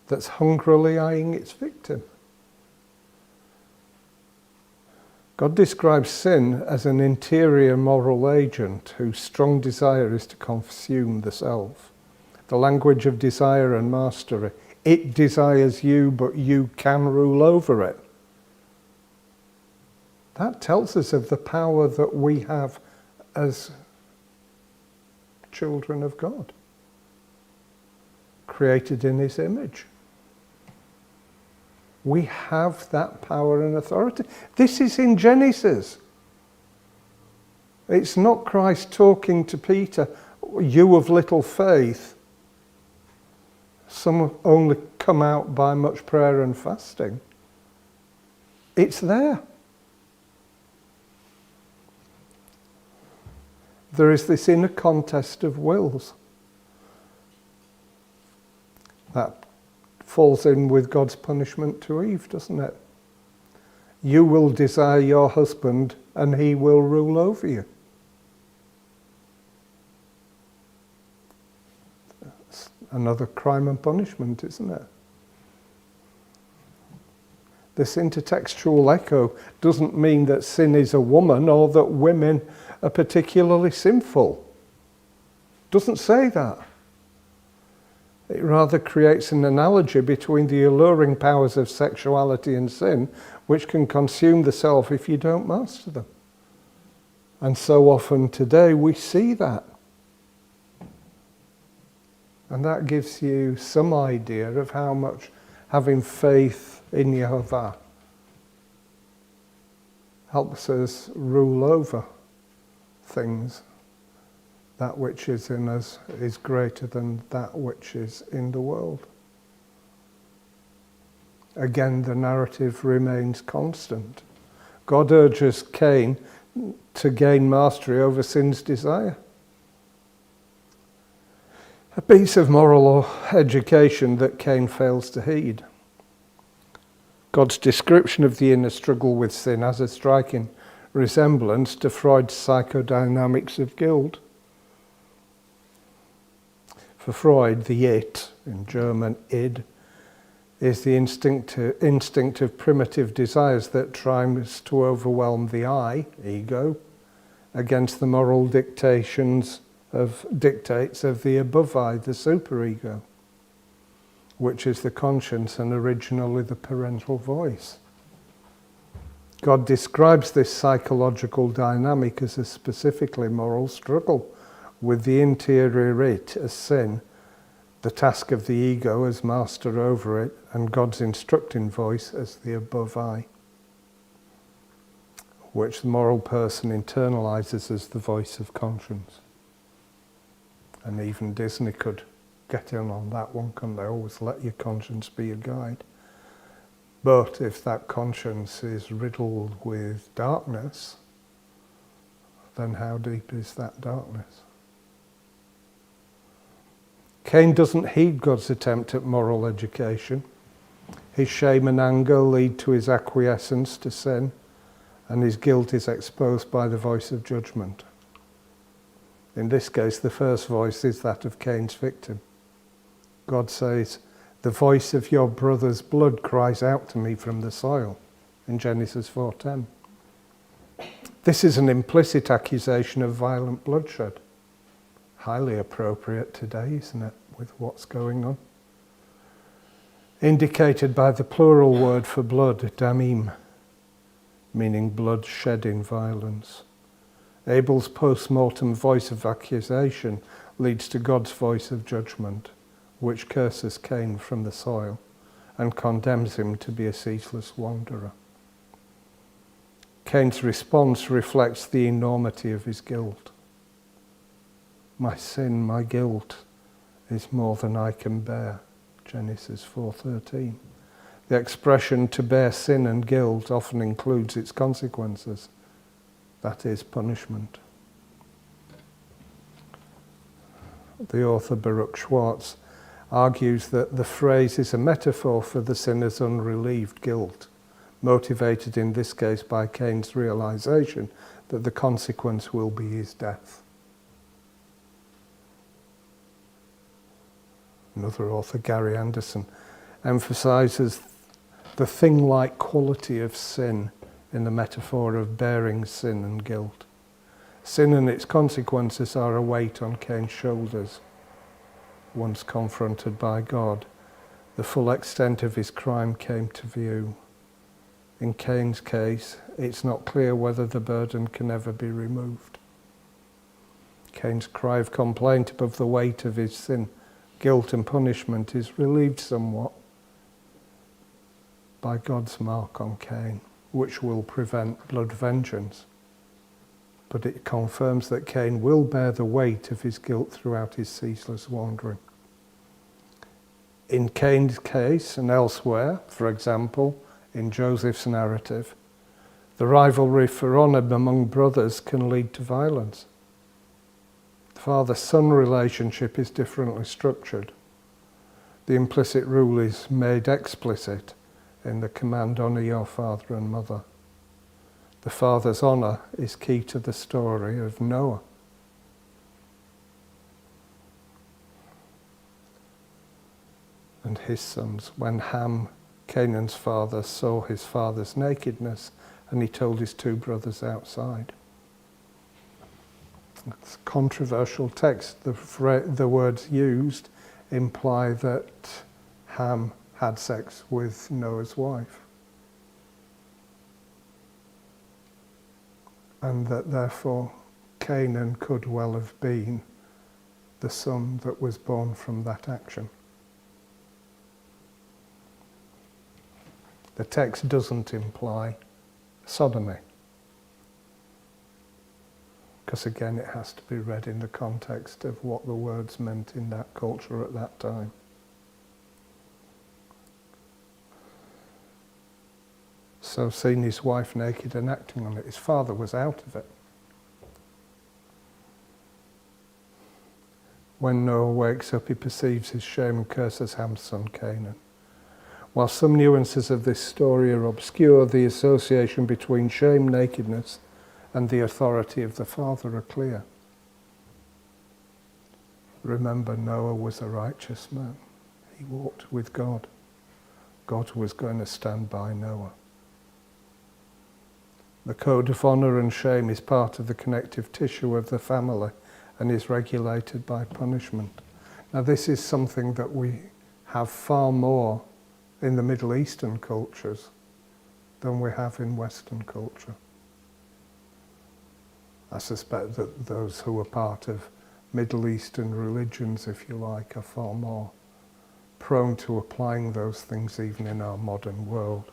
that's hungrily eyeing its victim. God describes sin as an interior moral agent whose strong desire is to consume the self. The language of desire and mastery. It desires you, but you can rule over it. That tells us of the power that we have as children of God, created in His image. We have that power and authority. This is in Genesis. It's not Christ talking to Peter, you of little faith. Some only come out by much prayer and fasting. It's there. There is this inner contest of wills. That falls in with God's punishment to Eve, doesn't it? You will desire your husband and he will rule over you. That's another crime and punishment, isn't it? This intertextual echo doesn't mean that sin is a woman or that women are particularly sinful. Doesn't say that. It rather creates an analogy between the alluring powers of sexuality and sin, which can consume the self if you don't master them. And so often today we see that. And that gives you some idea of how much having faith in Yehovah helps us rule over things. That which is in us is greater than that which is in the world. Again, the narrative remains constant. God urges Cain to gain mastery over sin's desire. A piece of moral education that Cain fails to heed. God's description of the inner struggle with sin has a striking resemblance to Freud's psychodynamics of guilt. For Freud, the it, in German id, is the instinct of primitive desires that tries to overwhelm the I, ego, against the moral dictates of the above I, the superego, which is the conscience and originally the parental voice. God describes this psychological dynamic as a specifically moral struggle, with the interior it as sin, the task of the ego as master over it, and God's instructing voice as the above I, which the moral person internalizes as the voice of conscience. And even Disney could get in on that one, couldn't they? Always let your conscience be your guide. But if that conscience is riddled with darkness, then how deep is that darkness? Cain doesn't heed God's attempt at moral education. His shame and anger lead to his acquiescence to sin, and his guilt is exposed by the voice of judgment. In this case, the first voice is that of Cain's victim. God says, "The voice of your brother's blood cries out to me from the soil," in Genesis 4:10. This is an implicit accusation of violent bloodshed. Highly appropriate today, isn't it, with what's going on? Indicated by the plural word for blood, damim, meaning blood shed in violence. Abel's post-mortem voice of accusation leads to God's voice of judgment, which curses Cain from the soil and condemns him to be a ceaseless wanderer. Cain's response reflects the enormity of his guilt. My sin, my guilt, is more than I can bear, Genesis 4:13. The expression to bear sin and guilt often includes its consequences, that is, punishment. The author Baruch Schwartz argues that the phrase is a metaphor for the sinner's unrelieved guilt, motivated in this case by Cain's realization that the consequence will be his death. Another author, Gary Anderson, emphasises the thing-like quality of sin in the metaphor of bearing sin and guilt. Sin and its consequences are a weight on Cain's shoulders. Once confronted by God, the full extent of his crime came to view. In Cain's case, it's not clear whether the burden can ever be removed. Cain's cry of complaint above the weight of his sin, guilt and punishment is relieved somewhat by God's mark on Cain, which will prevent blood vengeance. But it confirms that Cain will bear the weight of his guilt throughout his ceaseless wandering. In Cain's case and elsewhere, for example, in Joseph's narrative, the rivalry for honour among brothers can lead to violence. The father-son relationship is differently structured. The implicit rule is made explicit in the command, honour your father and mother. The father's honour is key to the story of Noah. And his sons, when Ham, Canaan's father, saw his father's nakedness, and he told his two brothers outside. It's a controversial text. The words used imply that Ham had sex with Noah's wife, and that therefore Canaan could well have been the son that was born from that action. The text doesn't imply sodomy, because again it has to be read in the context of what the words meant in that culture at that time. So seeing his wife naked and acting on it, his father was out of it. When Noah wakes up, he perceives his shame and curses Ham's son Canaan. While some nuances of this story are obscure, the association between shame, nakedness, and the authority of the father are clear. Remember, Noah was a righteous man. He walked with God. God was going to stand by Noah. The code of honour and shame is part of the connective tissue of the family and is regulated by punishment. Now, this is something that we have far more in the Middle Eastern cultures than we have in Western culture. I suspect that those who are part of Middle Eastern religions, if you like, are far more prone to applying those things even in our modern world.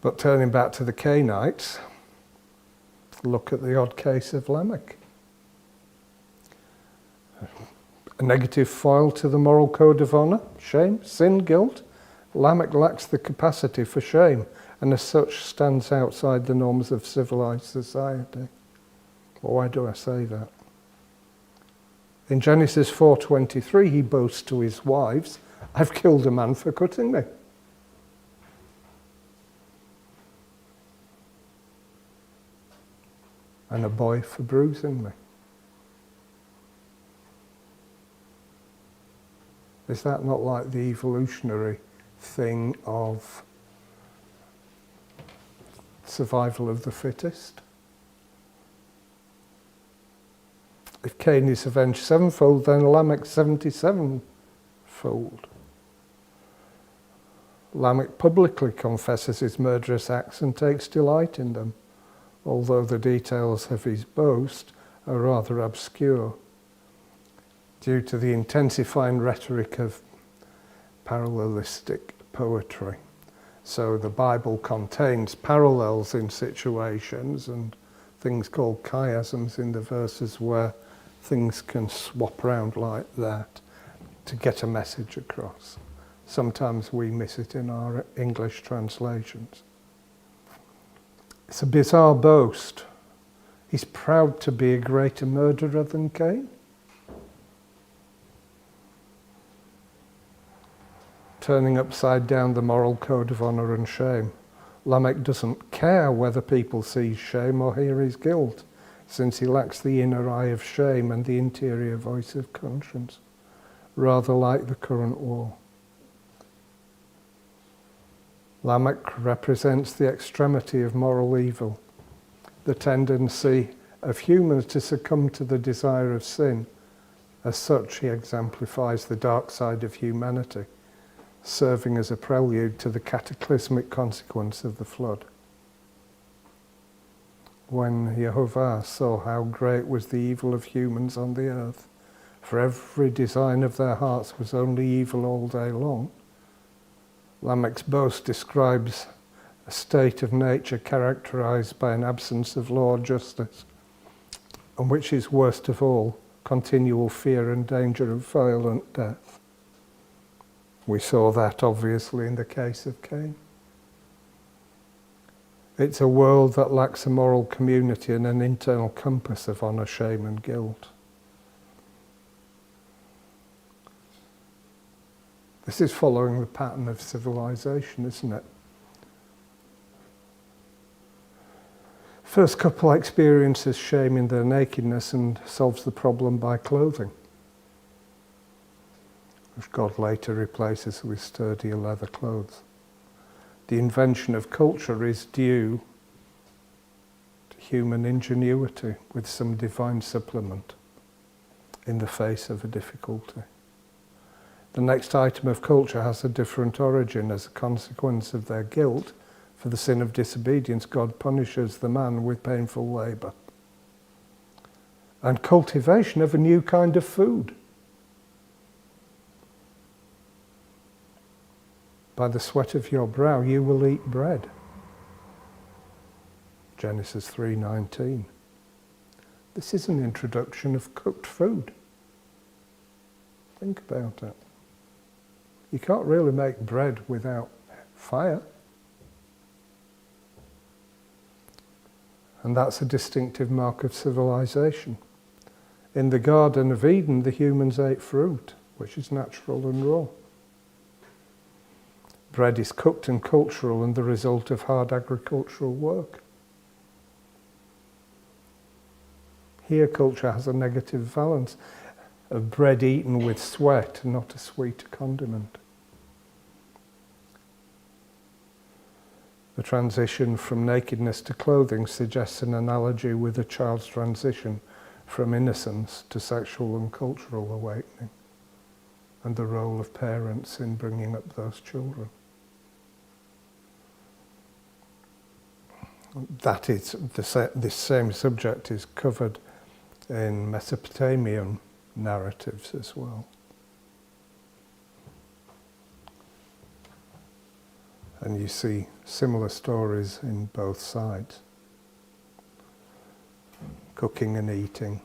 But turning back to the Cainites, look at the odd case of Lamech. A negative foil to the moral code of honour, shame, sin, guilt. Lamech lacks the capacity for shame, and as such stands outside the norms of civilized society. Well, why do I say that? In Genesis 4:23, he boasts to his wives, "I've killed a man for cutting me." And a boy for bruising me. Is that not like the evolutionary thing of survival of the fittest? If Cain is avenged sevenfold, then Lamech 77-fold. Lamech publicly confesses his murderous acts and takes delight in them, although the details of his boast are rather obscure, due to the intensifying rhetoric of parallelistic poetry. So the Bible contains parallels in situations and things called chiasms in the verses where things can swap around like that to get a message across. Sometimes we miss it in our English translations. It's a bizarre boast. He's proud to be a greater murderer than Cain. Turning upside down the moral code of honour and shame. Lamech doesn't care whether people see shame or hear his guilt. since he lacks the inner eye of shame and the interior voice of conscience, rather like the current war. Lamech represents the extremity of moral evil, the tendency of humans to succumb to the desire of sin. As such, he exemplifies the dark side of humanity, serving as a prelude to the cataclysmic consequence of the flood. When Jehovah saw how great was the evil of humans on the earth, for every design of their hearts was only evil all day long, Lamech's boast describes a state of nature characterized by an absence of law or justice, and which is worst of all, continual fear and danger of violent death. We saw that obviously in the case of Cain. It's a world that lacks a moral community and an internal compass of honour, shame and guilt. This is following the pattern of civilization, isn't it? First couple experiences shame in their nakedness and solves the problem by clothing, which God later replaces with sturdier leather clothes. The invention of culture is due to human ingenuity with some divine supplement in the face of a difficulty. The next item of culture has a different origin. As a consequence of their guilt for the sin of disobedience, God punishes the man with painful labour and cultivation of a new kind of food. By the sweat of your brow you will eat bread. Genesis 3:19. This is an introduction of cooked food. Think about it. You can't really make bread without fire. And that's a distinctive mark of civilization. In the Garden of Eden, the humans ate fruit, which is natural and raw. Bread is cooked and cultural and the result of hard agricultural work. Here, culture has a negative valence of bread eaten with sweat, not a sweet condiment. The transition from nakedness to clothing suggests an analogy with a child's transition from innocence to sexual and cultural awakening, and the role of parents in bringing up those children. That is, this same subject is covered in Mesopotamian narratives as well. And you see similar stories in both sides. Cooking and eating,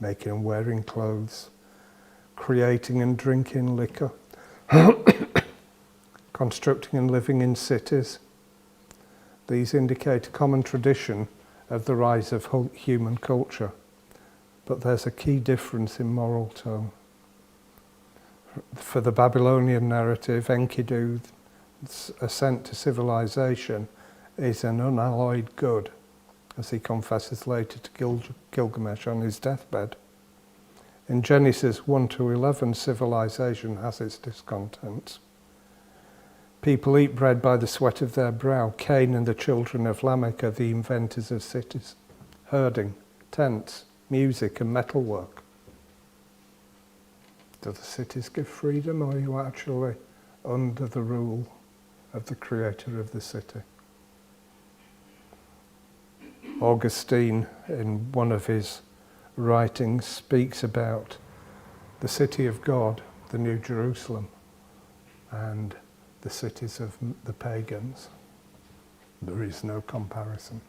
making and wearing clothes, creating and drinking liquor, constructing and living in cities. These indicate a common tradition of the rise of human culture, but there's a key difference in moral tone. For the Babylonian narrative, Enkidu's ascent to civilization is an unalloyed good, as he confesses later to Gilgamesh on his deathbed. In Genesis 1-11, civilization has its discontents. People eat bread by the sweat of their brow. Cain and the children of Lamech are the inventors of cities, herding, tents, music and metalwork. Do the cities give freedom, or are you actually under the rule of the creator of the city? Augustine, in one of his writings, speaks about the city of God, the New Jerusalem, and the cities of the pagans. There is no comparison.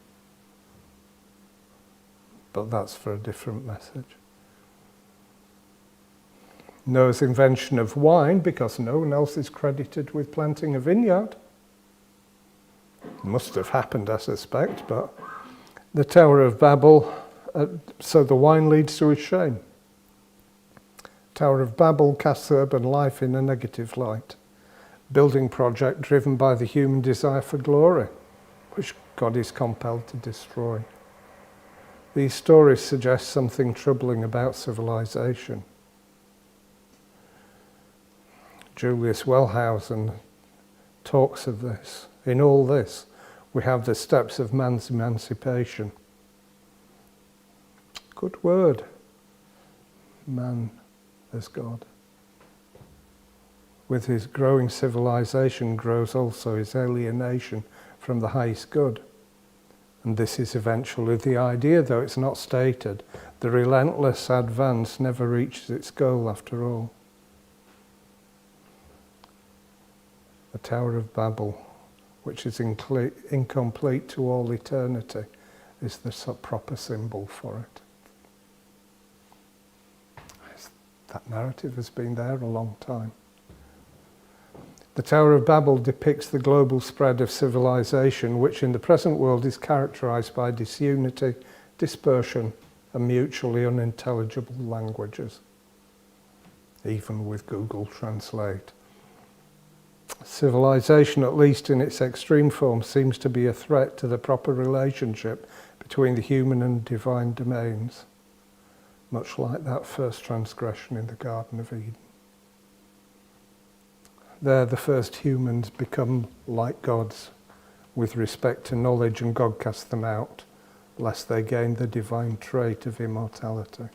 But that's for a different message. Noah's invention of wine, because no one else is credited with planting a vineyard. Must have happened, I suspect, but the Tower of Babel, so the wine leads to his shame. Tower of Babel casts urban life in a negative light. Building project driven by the human desire for glory, which God is compelled to destroy. These stories suggest something troubling about civilization. Julius Wellhausen talks of this. In all this, we have the steps of man's emancipation. Good word. Man as God. With his growing civilization grows also his alienation from the highest good. And this is eventually the idea, though it's not stated. The relentless advance never reaches its goal after all. The Tower of Babel, which is incomplete to all eternity, is the proper symbol for it. That narrative has been there a long time. The Tower of Babel depicts the global spread of civilization, which in the present world is characterized by disunity, dispersion, and mutually unintelligible languages, even with Google Translate. Civilization, at least in its extreme form, seems to be a threat to the proper relationship between the human and divine domains, much like that first transgression in the Garden of Eden. There, the first humans become like gods with respect to knowledge, and God casts them out, lest they gain the divine trait of immortality.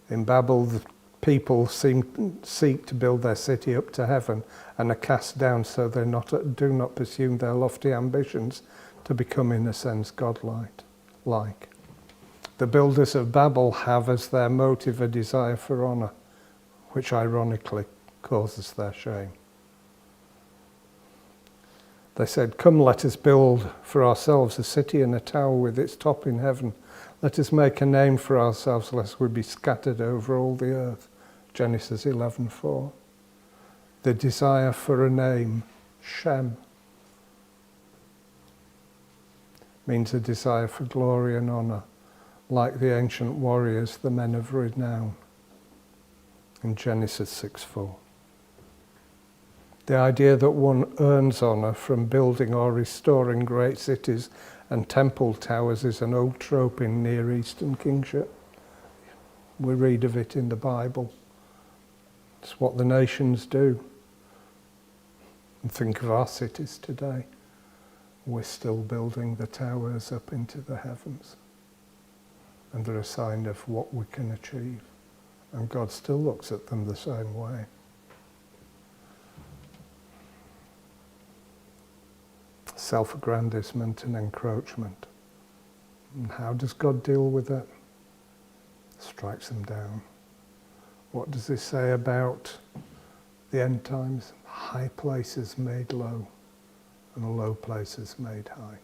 In Babel, the people seek to build their city up to heaven and are cast down, so they do not pursue their lofty ambitions to become, in a sense, godlike. The builders of Babel have as their motive a desire for honour, which ironically causes their shame. They said, "Come, let us build for ourselves a city and a tower with its top in heaven. Let us make a name for ourselves, lest we be scattered over all the earth." Genesis 11:4. The desire for a name, Shem, means a desire for glory and honour, like the ancient warriors, the men of renown, in Genesis 6:4. The idea that one earns honour from building or restoring great cities and temple towers is an old trope in Near Eastern kingship. We read of it in the Bible. It's what the nations do. And think of our cities today. We're still building the towers up into the heavens. And they're a sign of what we can achieve. And God still looks at them the same way. Self-aggrandizement and encroachment. And how does God deal with it? Strikes them down. What does this say about the end times? High places made low, and low places made high.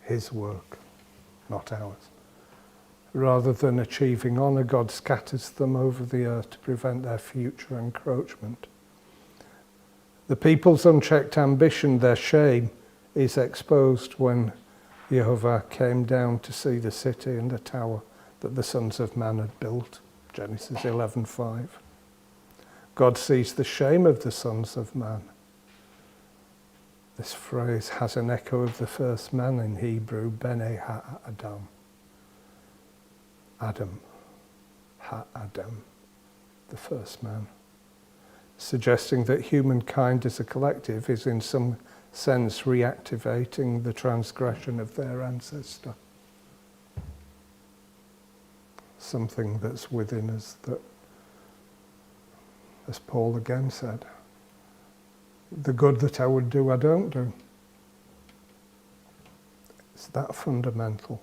His work, not ours. Rather than achieving honour, God scatters them over the earth to prevent their future encroachment. The people's unchecked ambition, their shame, is exposed when Jehovah came down to see the city and the tower that the sons of man had built. Genesis 11:5. God sees the shame of the sons of man. This phrase has an echo of the first man in Hebrew, Bene Ha-Adam. Adam, Ha-Adam, the first man. Suggesting that humankind as a collective is in some sense reactivating the transgression of their ancestor. Something that's within us that, as Paul again said, the good that I would do, I don't do. It's that fundamental.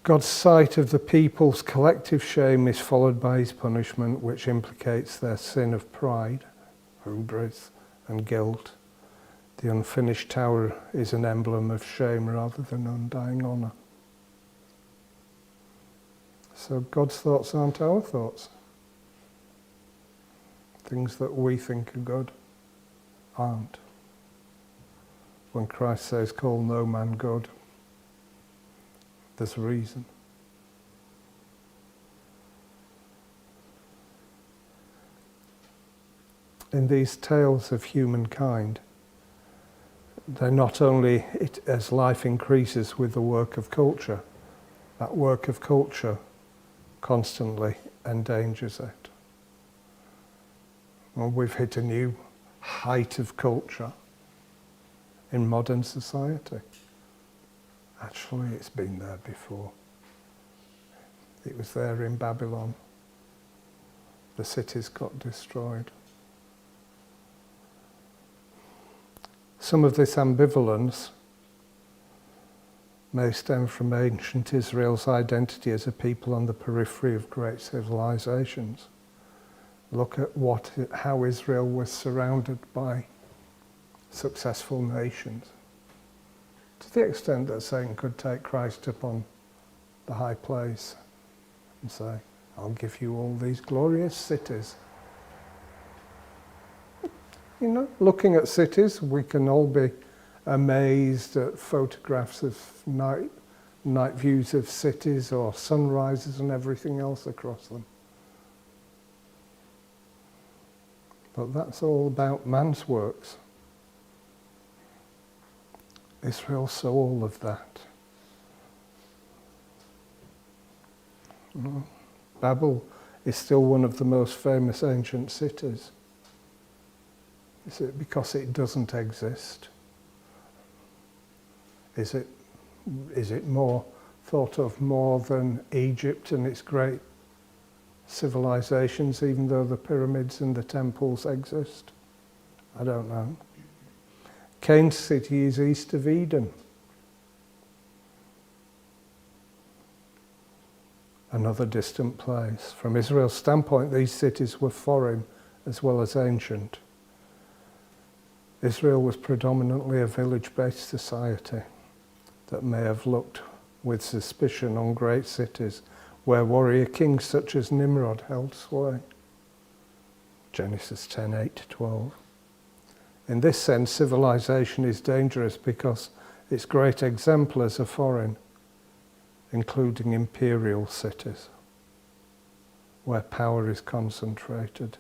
God's sight of the people's collective shame is followed by his punishment, which implicates their sin of pride, hubris, and guilt. The unfinished tower is an emblem of shame rather than undying honour. So God's thoughts aren't our thoughts. Things that we think are good aren't. When Christ says, "Call no man good," there's a reason. In these tales of humankind, they're not only, as life increases with the work of culture, that work of culture constantly endangers it. Well, we've hit a new height of culture in modern society. Actually, it's been there before. It was there in Babylon. The cities got destroyed. Some of this ambivalence may stem from ancient Israel's identity as a people on the periphery of great civilizations. Look at how Israel was surrounded by successful nations. To the extent that Satan could take Christ upon the high place and say, I'll give you all these glorious cities. You know, looking at cities, we can all be amazed at photographs of night views of cities or sunrises and everything else across them. But that's all about man's works. Israel saw all of that. Babel is still one of the most famous ancient cities. Is it because it doesn't exist? Is it more thought of more than Egypt and its great civilizations, even though the pyramids and the temples exist? I don't know. Cain's city is east of Eden. Another distant place. From Israel's standpoint, these cities were foreign as well as ancient. Israel was predominantly a village-based society that may have looked with suspicion on great cities where warrior kings such as Nimrod held sway. Genesis 10:8-12. In this sense, civilization is dangerous because its great exemplars are foreign, including imperial cities, where power is concentrated.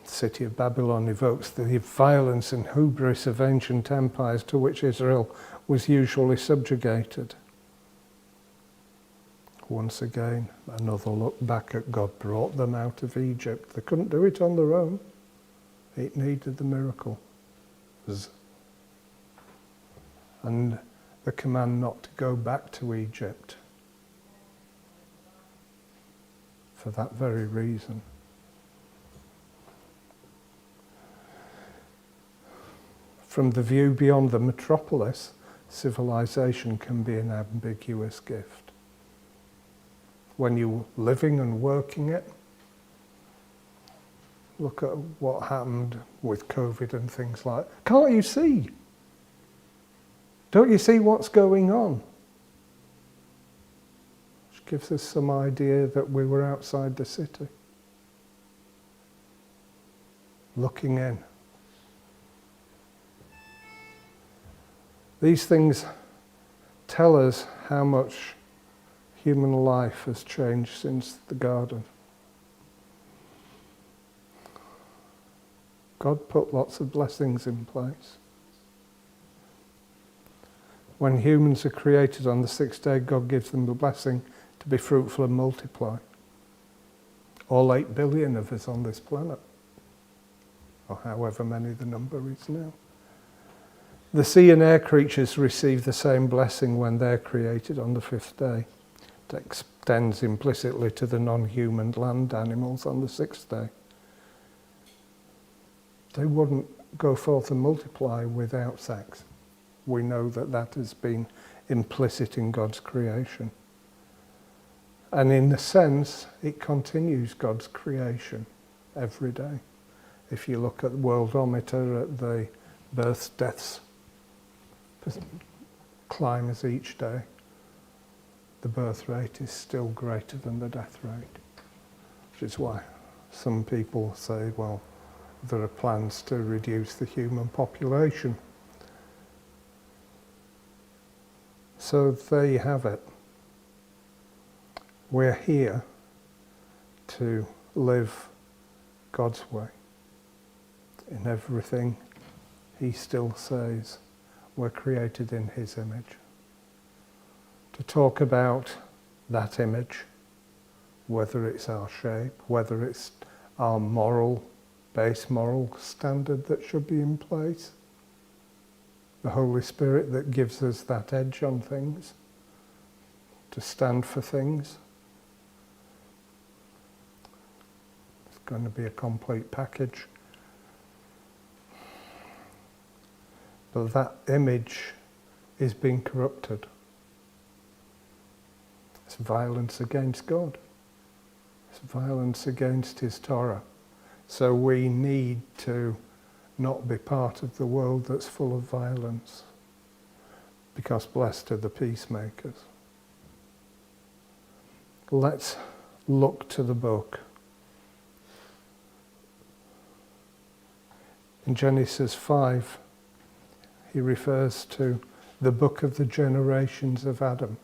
The city of Babylon evokes the violence and hubris of ancient empires to which Israel was usually subjugated. Once again, another look back at God brought them out of Egypt. They couldn't do it on their own. It needed the miracle. And the command not to go back to Egypt for that very reason. From the view beyond the metropolis, civilization can be an ambiguous gift. When you're living and working it, look at what happened with COVID and things like that. Can't you see? Don't you see what's going on? Which gives us some idea that we were outside the city, looking in. These things tell us how much human life has changed since the garden. God put lots of blessings in place. When humans are created on the sixth day, God gives them the blessing to be fruitful and multiply. All 8 billion of us on this planet, or however many the number is now. The sea and air creatures receive the same blessing when they're created on the 5th day. It extends implicitly to the non-human land animals on the 6th day. They wouldn't go forth and multiply without sex. We know that that has been implicit in God's creation. And in a sense, it continues God's creation every day. If you look at the worldometer, at the births, deaths, climbs each day, the birth rate is still greater than the death rate. Which is why some people say, well, there are plans to reduce the human population. So there you have it. We're here to live God's way in everything he still says we're created in his image. To talk about that image, whether it's our shape, whether it's our base moral standard that should be in place, the Holy Spirit that gives us that edge on things, to stand for things. It's going to be a complete package. But that image is being corrupted. It's violence against God. It's violence against his Torah. So we need to not be part of the world that's full of violence, because blessed are the peacemakers. Let's look to the book. In Genesis 5, he refers to the book of the generations of Adam.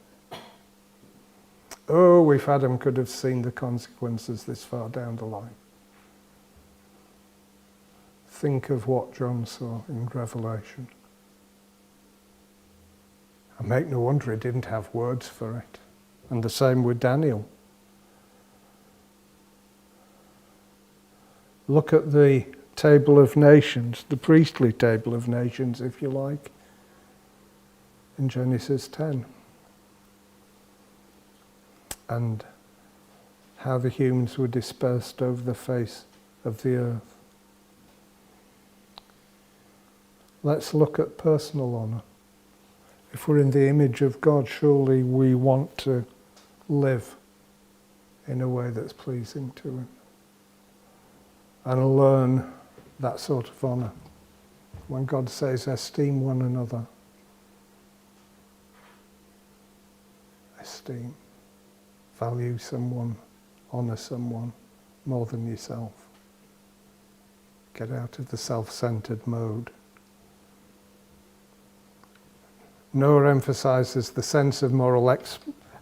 Oh, if Adam could have seen the consequences this far down the line. Think of what John saw in Revelation. And make no wonder he didn't have words for it. And the same with Daniel. Look at the table of nations, the priestly table of nations, if you like, in Genesis 10. And how the humans were dispersed over the face of the earth. Let's look at personal honour. If we're in the image of God, surely we want to live in a way that's pleasing to him. And learn that sort of honour. When God says, esteem one another. Esteem. Value someone, honour someone more than yourself. Get out of the self-centred mode. Noah emphasises the sense of moral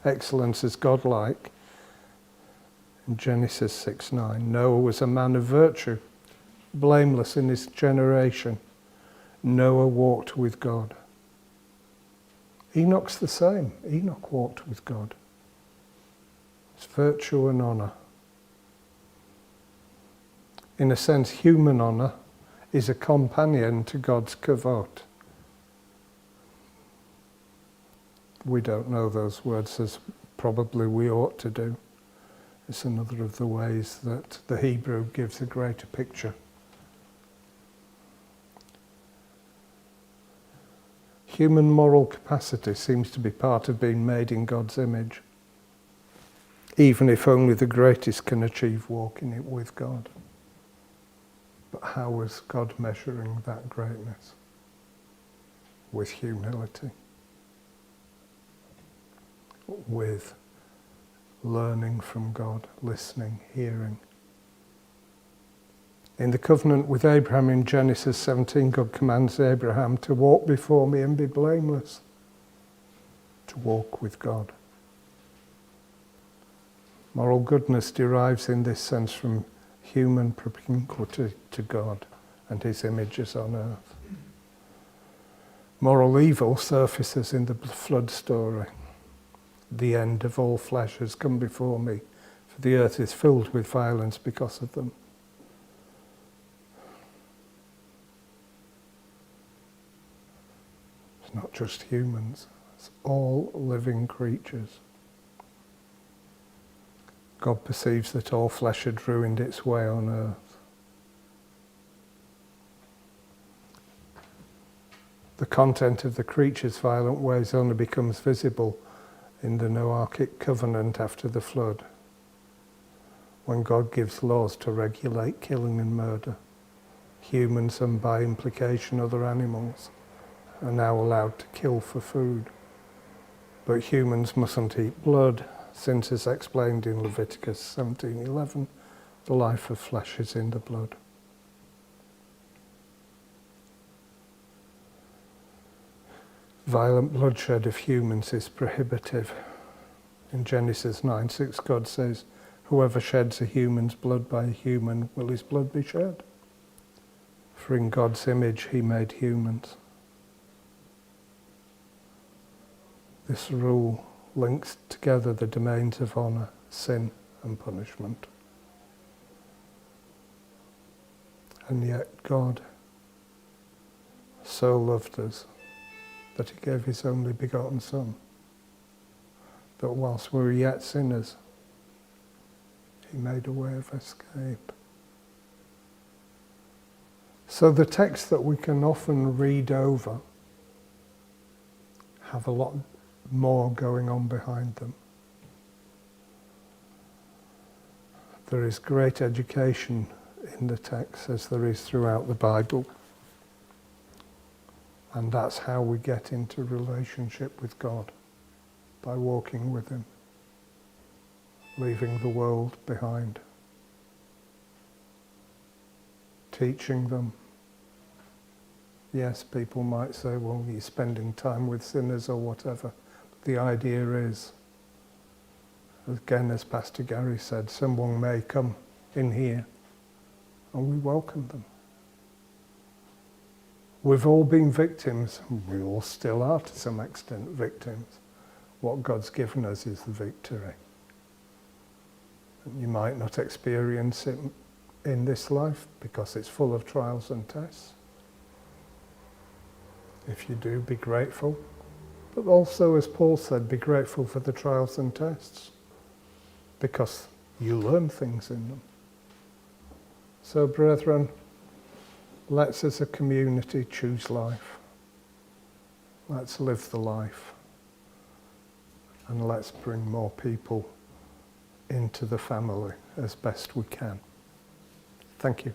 excellence as godlike. In Genesis 6:9, Noah was a man of virtue, blameless in his generation. Noah walked with God. Enoch's the same. Enoch walked with God. It's virtue and honour. In a sense, human honour is a companion to God's kavod. We don't know those words as probably we ought to do. It's another of the ways that the Hebrew gives a greater picture. Human moral capacity seems to be part of being made in God's image, even if only the greatest can achieve walking it with God. But how is God measuring that greatness? With humility. With learning from God, listening, hearing. In the covenant with Abraham in Genesis 17, God commands Abraham to walk before me and be blameless. To walk with God. Moral goodness derives in this sense from human propinquity to God and his images on earth. Moral evil surfaces in the flood story. The end of all flesh has come before me, for the earth is filled with violence because of them. It's not just humans, it's all living creatures. God perceives that all flesh had ruined its way on earth. The content of the creature's violent ways only becomes visible in the Noachic covenant after the flood, when God gives laws to regulate killing and murder. Humans, and by implication other animals, are now allowed to kill for food. But humans mustn't eat blood, since as explained in Leviticus 17:11, the life of flesh is in the blood. Violent bloodshed of humans is prohibitive. In Genesis 9:6, God says, whoever sheds a human's blood by a human, will his blood be shed? For in God's image he made humans. This rule links together the domains of honour, sin and punishment. And yet God so loved us that he gave his only begotten Son, that whilst we were yet sinners, he made a way of escape. So the texts that we can often read over have a lot more going on behind them. There is great education in the text, as there is throughout the Bible. And that's how we get into relationship with God, by walking with him, leaving the world behind, teaching them. Yes, people might say, well, you're spending time with sinners or whatever. But the idea is, again, as Pastor Gary said, someone may come in here and we welcome them. We've all been victims, we all still are to some extent victims. What God's given us is the victory. And you might not experience it in this life because it's full of trials and tests. If you do, be grateful. But also, as Paul said, be grateful for the trials and tests, because you learn things in them. So, brethren, let's as a community choose life. Let's live the life. And let's bring more people into the family as best we can. Thank you.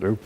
Nope.